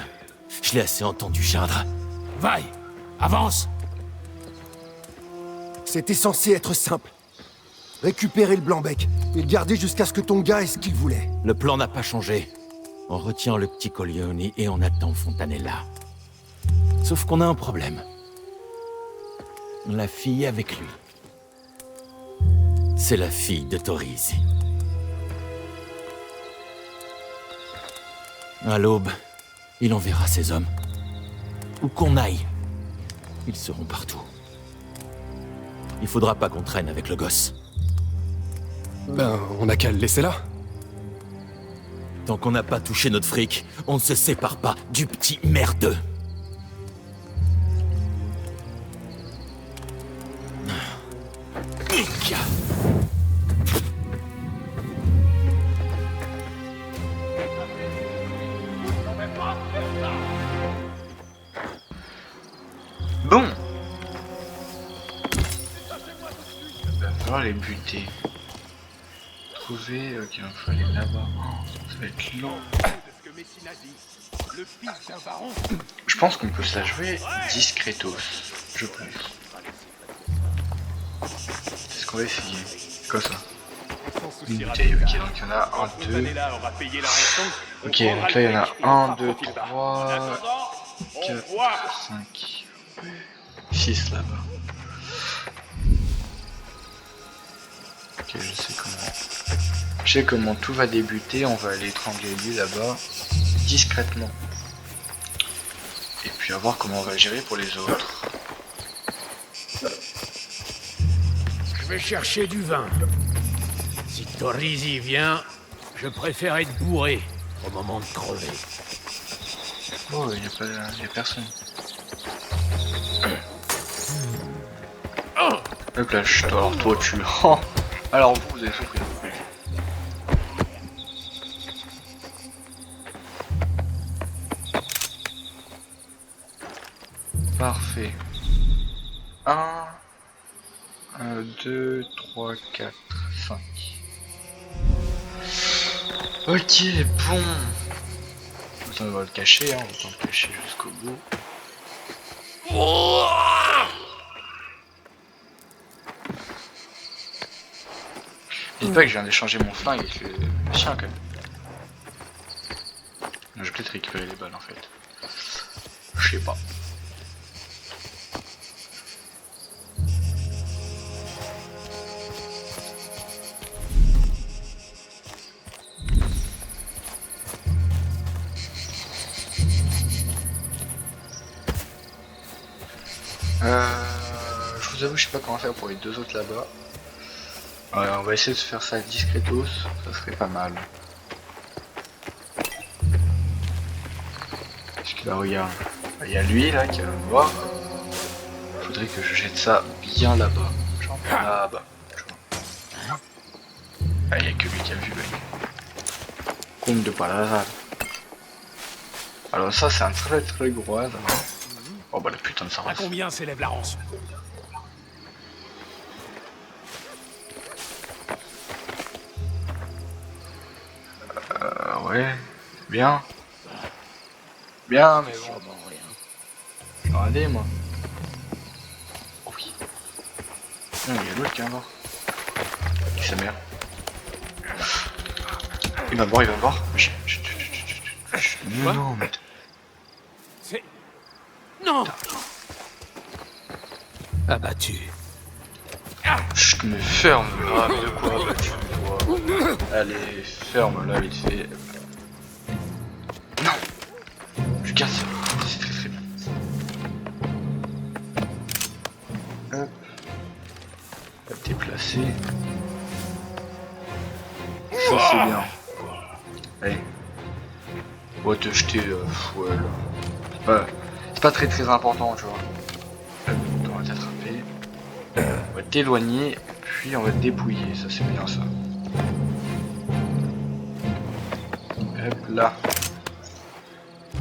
S16: Je l'ai assez entendu geindre.
S10: Vaille, avance.
S17: C'était censé être simple. Récupérer le blanc-bec et le garder jusqu'à ce que ton gars ait ce qu'il voulait.
S16: Le plan n'a pas changé. On retient le petit Corleone et on attend Fontanella. Sauf qu'on a un problème. La fille avec lui. C'est la fille de Torisi. À l'aube, il enverra ses hommes. Où qu'on aille, ils seront partout. Il faudra pas qu'on traîne avec le gosse.
S4: Ben, on n'a qu'à le laisser là.
S16: Tant qu'on n'a pas touché notre fric, on ne se sépare pas du petit merdeux.
S1: Bon. Il va falloir les buter. Trouver, ok, il faut aller là-bas. Oh, ça va être long. Je pense qu'on peut se la jouer discretos. Je pense. C'est ce qu'on va essayer. Quoi ça? Une bouteille, ok, donc il y en a 1, 2. Ok, donc là il y en a 1, 2, 3, 4, 5, 6 là-bas. Ok, je sais comment tout va débuter, on va aller étrangler lui là-bas, discrètement. Et puis à voir comment on va gérer pour les autres.
S10: Je vais chercher du vin. Si Torisi vient, je préfère être bourré au moment de crever.
S1: Oh, il n'y a personne. Hop là, alors toi tu... Oh. Alors vous avez souffert. Parfait. 1, 2, 3, 4, 5. Ok, bon. Attends, on va le cacher, hein. On va le cacher jusqu'au bout. Dites pas que je viens d'échanger mon flingue avec le chien quand même. Je vais peut-être récupérer les balles en fait. Je sais pas. Je vous avoue, je sais pas comment faire pour les deux autres là-bas. Ouais, on va essayer de se faire ça discretos, ça serait pas mal. Parce que là, regarde, il y a lui là qui va me voir. Faudrait que je jette ça bien là-bas. Genre là-bas. Ah, il y a que lui qui a vu, mec. Compte de Paladar. Alors ça, c'est un très gros hasard. Oh bah la putain de ça.
S6: À combien s'élève la rançon?
S1: Ouais, bien. Bien, mais bon. Je vais regarder, moi. Oh oui. Non, il y a l'autre qui va voir. Qui sa mère. Il va me voir, il va me voir. Non, mais...
S10: C'est... Non.
S9: Abattu.
S1: Je me ferme là, mais de quoi abattu toi? Allez, ferme là, vite fait. Non. Je casse. C'est très bien. Hop. On va déplacer. Ça c'est bien. Allez. On va te jeter ouais là. C'est pas très important, tu vois. On va t'attraper. On va t'éloigner, puis on va te dépouiller. Ça c'est bien ça. Hop là.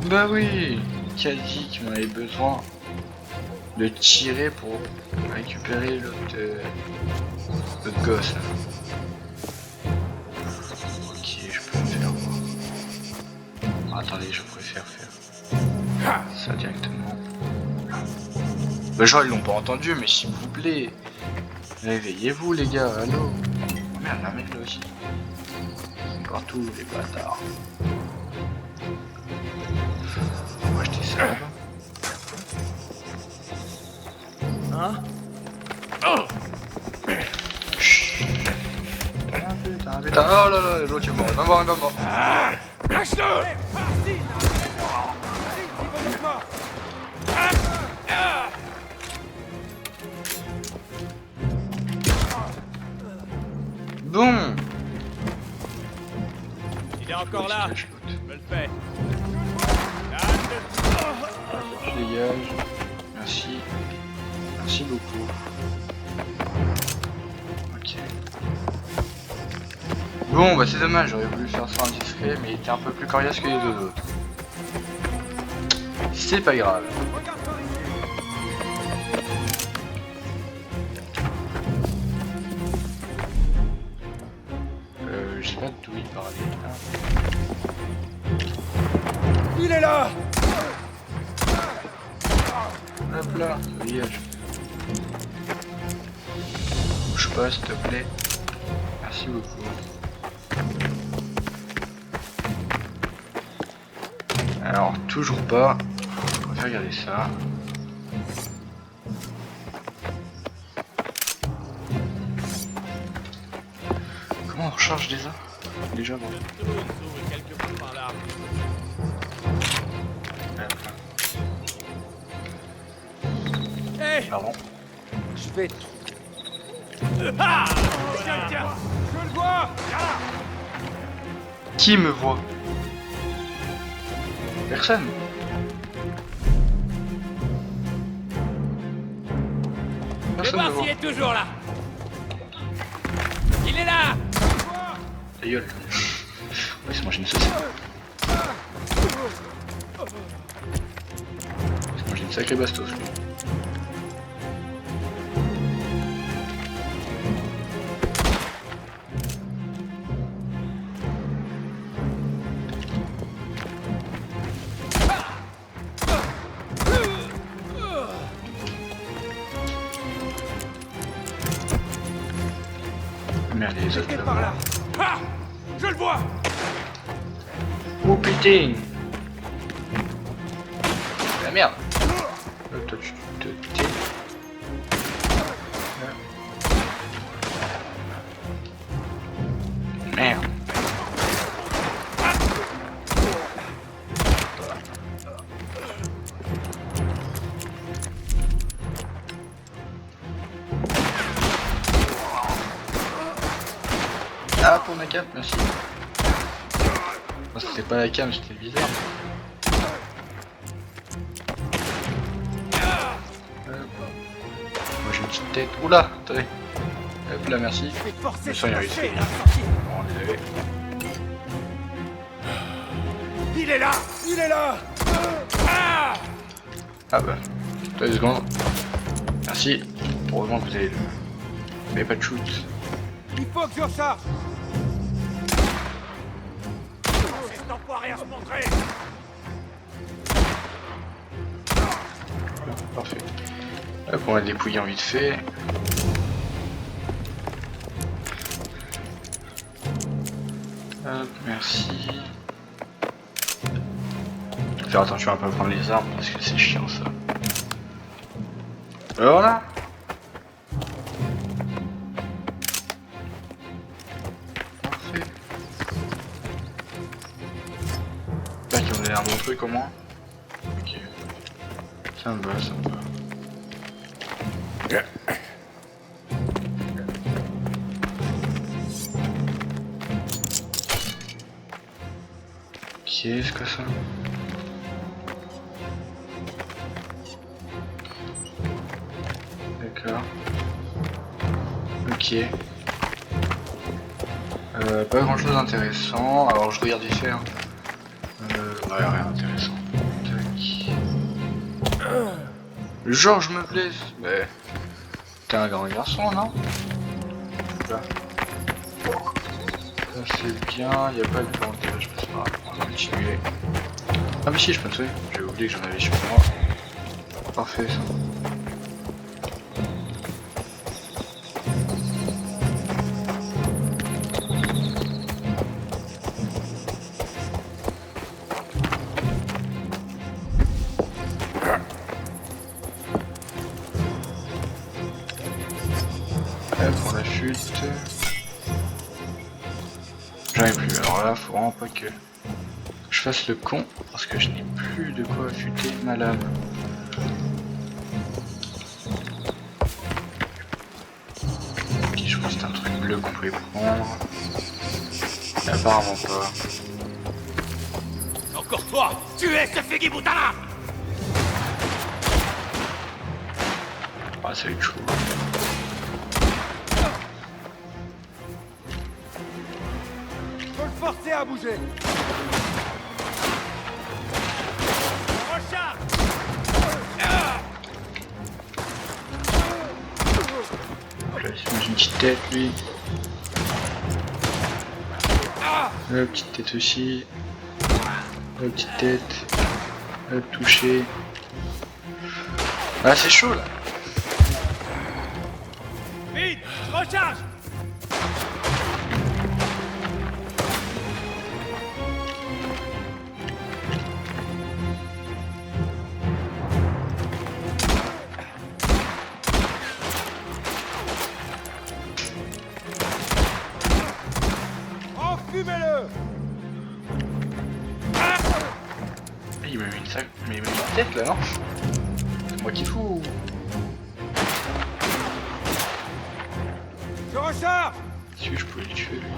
S1: Bah oui, qui a dit qu'il m'en avait besoin de tirer pour récupérer l'autre gosse là. Ok, je peux le faire. Attendez, je préfère faire ça directement. Bah genre ils l'ont pas entendu, mais s'il vous plaît, réveillez-vous les gars, allô. Oh merde, la mec là aussi. Partout les bâtards. On va acheter ça là-bas. Hein? Putain, oh là là, l'autre est mort, il va mort, il va mort.
S10: Lâche-le!
S1: Bon.
S6: Il est encore là. Je me le fais.
S1: Je dégage. Merci. Merci beaucoup. Ok. Bon, bah c'est dommage, j'aurais voulu faire ça indiscret, mais il était un peu plus coriace que les deux autres. C'est pas grave. J'ai pas d'où il parlait.
S10: Il est là!
S1: Hop là, dégage. Bouge pas s'il te plaît. Merci beaucoup. Alors, toujours pas. On va regarder ça. Comment on recharge déjà bon.
S10: Hey,
S1: pardon.
S10: Je vais... Ah, tiens, je le vois.
S1: Qui me voit? Personne.
S10: Je vais voir s'il est toujours là. Il est là.
S1: Ta gueule. Ouais, c'est manger une saucisse. C'est manger une sacrée bastos, lui. merde, les autres là.
S10: Ah, je le vois.
S1: Oh putain. La merde. Toi tu te tais. Merde. Ah, pour ma cape, merci. Oh, c'était pas la cam, c'était bizarre. Moi j'ai une petite tête. Oula, attendez. Hop là, merci. Je me sens y arriver. Bon, désolé.
S10: Il est là. Il est là. Ah,
S1: Ah bah, 2 secondes. Merci. Heureusement que vous avez le... Mais pas de shoot.
S10: il faut que je recharge. Cet enfoiré à se montrer.
S1: Parfait. Hop, on va dépouiller en vite fait. Hop, merci. Faire attention à pas prendre les armes parce que c'est chiant ça. Voilà. Parfait. Là qui ont l'air mon truc au moins. Ok. Ça me va, ça me va. Qu'est-ce que ça? D'accord. Ok. Pas grand chose d'intéressant. Alors je regarde vite fait. Hein. Ouais, rien d'intéressant. Genre je me blesse. Mais t'es un grand garçon, non? Là. Ça c'est bien, y a pas de temps d'intérêt, je pense pas. On va continuer. Ah mais si, je pensais. J'ai oublié que j'en avais sur moi. Parfait ça. Pour la chute. J'en ai plus, alors là faut vraiment pas que je fasse le con parce que je n'ai plus de quoi affûter ma lame. Ok, je pense que c'est un truc bleu qu'on pouvait prendre. Mais apparemment pas.
S10: Encore toi. Tuez ce Fegi-Butala.
S1: Ah ça va être chaud.
S10: Faut le forcer à bouger. Recharge.
S1: Là, j'ai une petite tête lui. Petite tête aussi. Petite tête. Touché. Ah c'est chaud là.
S10: Vite, recharge. Enfumez-le.
S1: Il m'a mis une sac, mais il m'a mis une tête là non? C'est moi qui fous.
S10: Je recharge.
S1: Si je pouvais le tuer lui.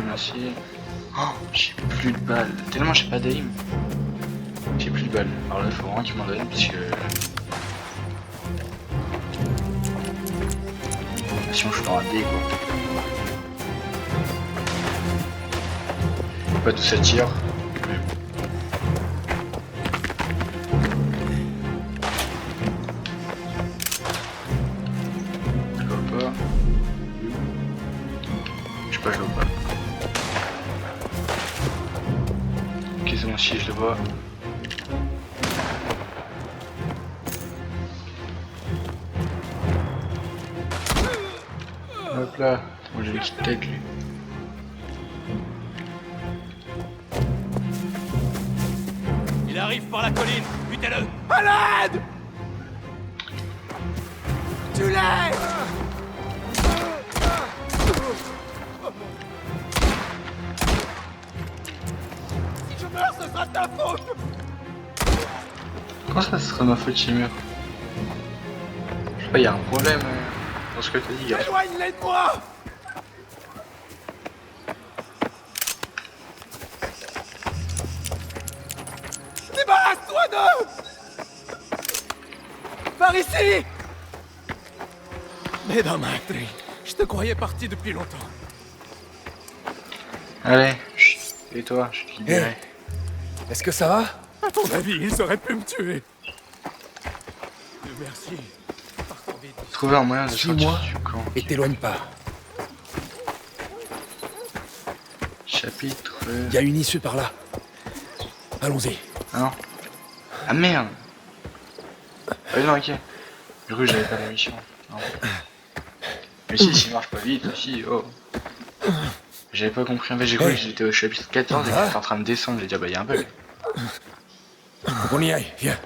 S1: Merci. Oh, j'ai plus de balles. Tellement j'ai pas d'aim. J'ai plus de balles. Alors là il faut vraiment qu'il m'en donne parce que... Sinon je suis dans un dé quoi. Pas d'où ça tire. Mais... Je le vois pas. Je sais pas, je le vois pas. Ok c'est bon si je le vois. Hop là, moi j'ai une petite tête lui.
S10: Il arrive par la colline, butez-le! À l'aide! Tu l'es! Si je meurs, ce sera de ta faute!
S1: Comment ça sera ma faute, Chimère? Je sais pas, y'a un problème dans ce que t'as dit, gars.
S10: Éloigne-les de moi! Débarrasse-toi d'eux! Par ici! Mesdames, je te croyais parti depuis longtemps.
S1: Allez, chut, et toi, je te libérerai.
S6: Est-ce que ça va? À ton avis, ils auraient pu me tuer. Merci.
S1: Trouver un moyen de
S4: Suis-moi
S1: sortir du camp.
S4: et t'éloigne pas.
S1: Chapitre...
S4: Il y a une issue par là. Allons-y.
S1: Ah non. Ah merde. Ah non, ok. Du coup, j'avais pas la mission. Non. Mais si, s'il marche pas vite aussi, oh. J'avais pas compris, en fait, j'ai cru que j'étais au chapitre 14 et que j'étais en train de descendre, j'ai dit ah bah y'a un bug.
S4: Faut qu'on y aille, viens.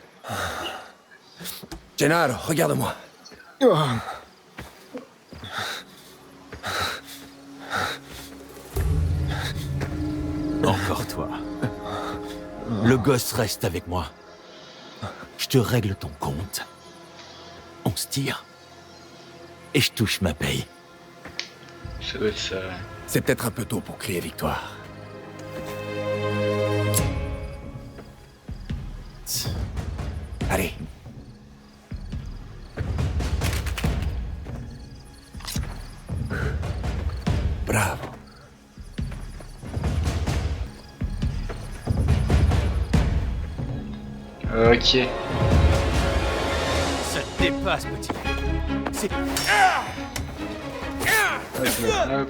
S4: Gennaro, regarde-moi.
S16: Encore toi. Le gosse reste avec moi. Je te règle ton compte. On se tire. Et je touche ma paye.
S1: Ça doit être ça, ouais.
S4: C'est peut-être un peu tôt pour crier victoire. Allez. Bravo.
S1: Ok.
S10: Ça te dépasse, petit. C'est...
S1: Hop.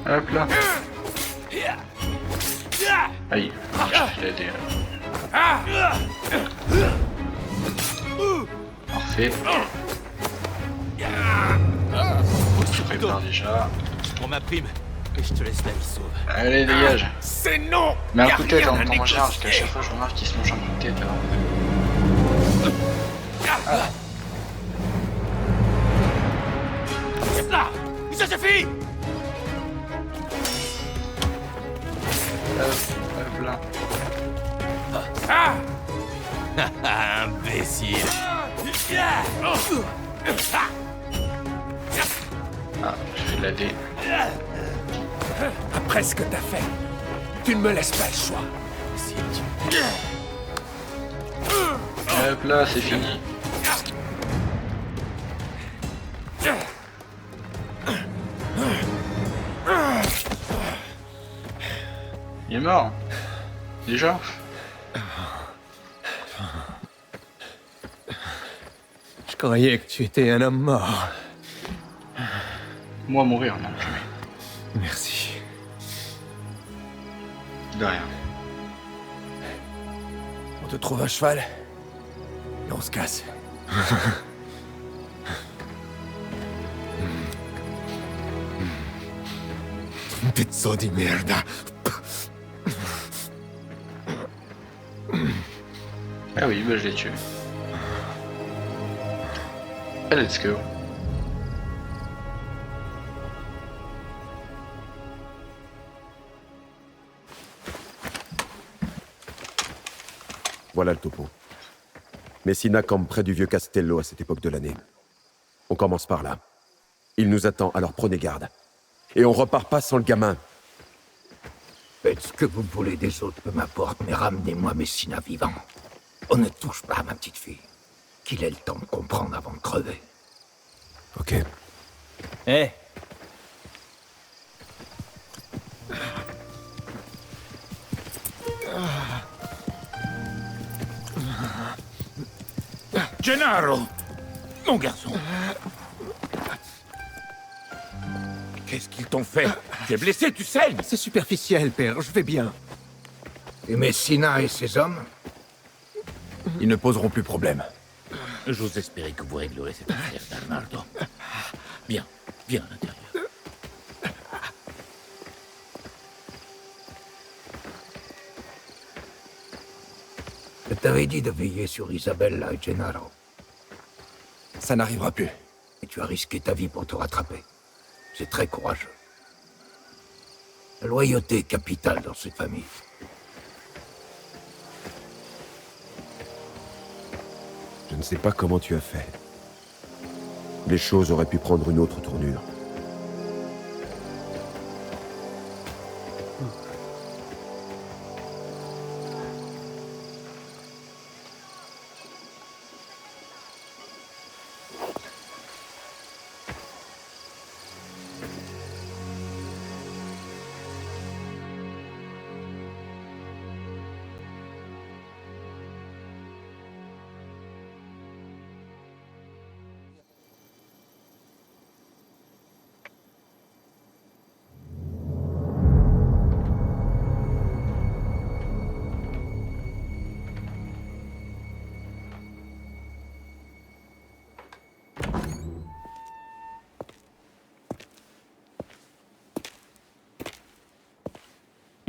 S1: Hop là. Aïe, je l'ai aidé. Parfait. Je prépare déjà.
S10: Pour ma prime, et je te laisse la vie sauve.
S1: Allez, dégage.
S10: C'est non!
S1: Mais un coup de tête en temps machin, parce qu'à chaque fois je remarque qu'il se mange un coup de tête alors.
S10: Là! Ça suffit!
S1: Hop là.
S10: Imbécile!
S1: Ah, je vais l'aider.
S4: Après ce que t'as fait, tu ne me laisses pas le choix.
S10: Si tu...
S1: Hop là, c'est fini. Il est mort. Déjà?
S4: Je croyais que tu étais un homme mort.
S1: Moi mourir, non, jamais.
S4: Merci.
S1: De rien.
S4: On te trouve un cheval et on se casse. Pezzo di merda.
S1: Ah oui, bah je l'ai tué. Ah, let's go.
S11: Voilà le topo. Messina campe près du vieux Castello à cette époque de l'année. On commence par là. Il nous attend, alors prenez garde. Et on repart pas sans le gamin.
S9: Faites ce que vous voulez des autres, peu m'importe, mais ramenez-moi Messina vivant. On ne touche pas à ma petite fille. Qu'il ait le temps de comprendre avant de crever.
S11: Ok.
S7: Hé.
S14: Gennaro! Mon garçon! Qu'est-ce qu'ils t'ont fait? Tu es blessé, tu saignes!
S4: C'est superficiel, père, je vais bien.
S9: Et Messina et ses hommes?
S16: Ils ne poseront plus problème.
S14: J'ose espérer que vous réglerez cette affaire, Bernardo. Viens à l'intérieur.
S9: Je t'avais dit de veiller sur Isabella et Gennaro.
S4: Ça n'arrivera plus.
S9: Et tu as risqué ta vie pour te rattraper. C'est très courageux. La loyauté est capitale dans cette famille.
S11: Je ne sais pas comment tu as fait. Les choses auraient pu prendre une autre tournure.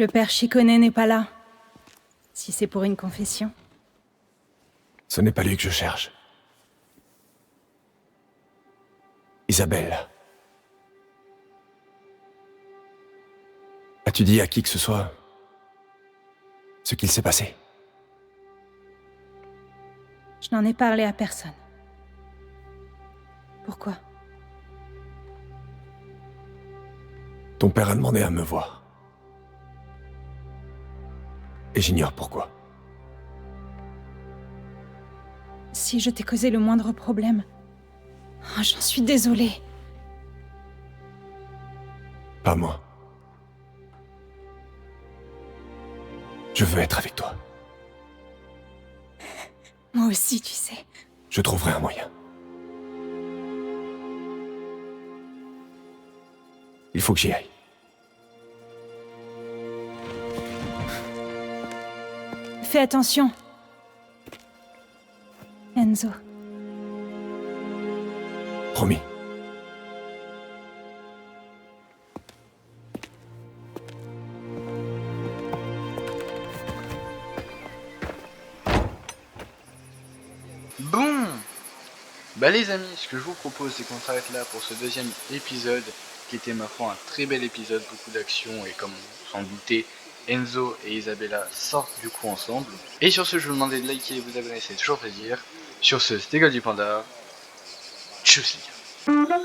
S3: Le père Chiconet n'est pas là. Si c'est pour une confession.
S4: Ce n'est pas lui que je cherche. Isabelle. As-tu dit à qui que ce soit ce qu'il s'est passé?
S3: Je n'en ai parlé à personne. Pourquoi?
S4: Ton père a demandé à me voir. Et j'ignore pourquoi.
S3: Si je t'ai causé le moindre problème... Oh, j'en suis désolée.
S4: Pas moi. Je veux être avec toi.
S3: Moi aussi, tu sais.
S4: Je trouverai un moyen. Il faut que j'y aille.
S3: Fais attention. Enzo.
S4: Promis.
S1: Bon, bah les amis, ce que je vous propose, c'est qu'on s'arrête là pour ce deuxième épisode, qui était ma foi un très bel épisode, beaucoup d'action, et comme on s'en doutait, Enzo et Isabella sortent du coup ensemble. Et sur ce, je vous demandais de liker et vous abonner, c'est toujours plaisir. Sur ce, c'était God du Panda. Tchuss les gars.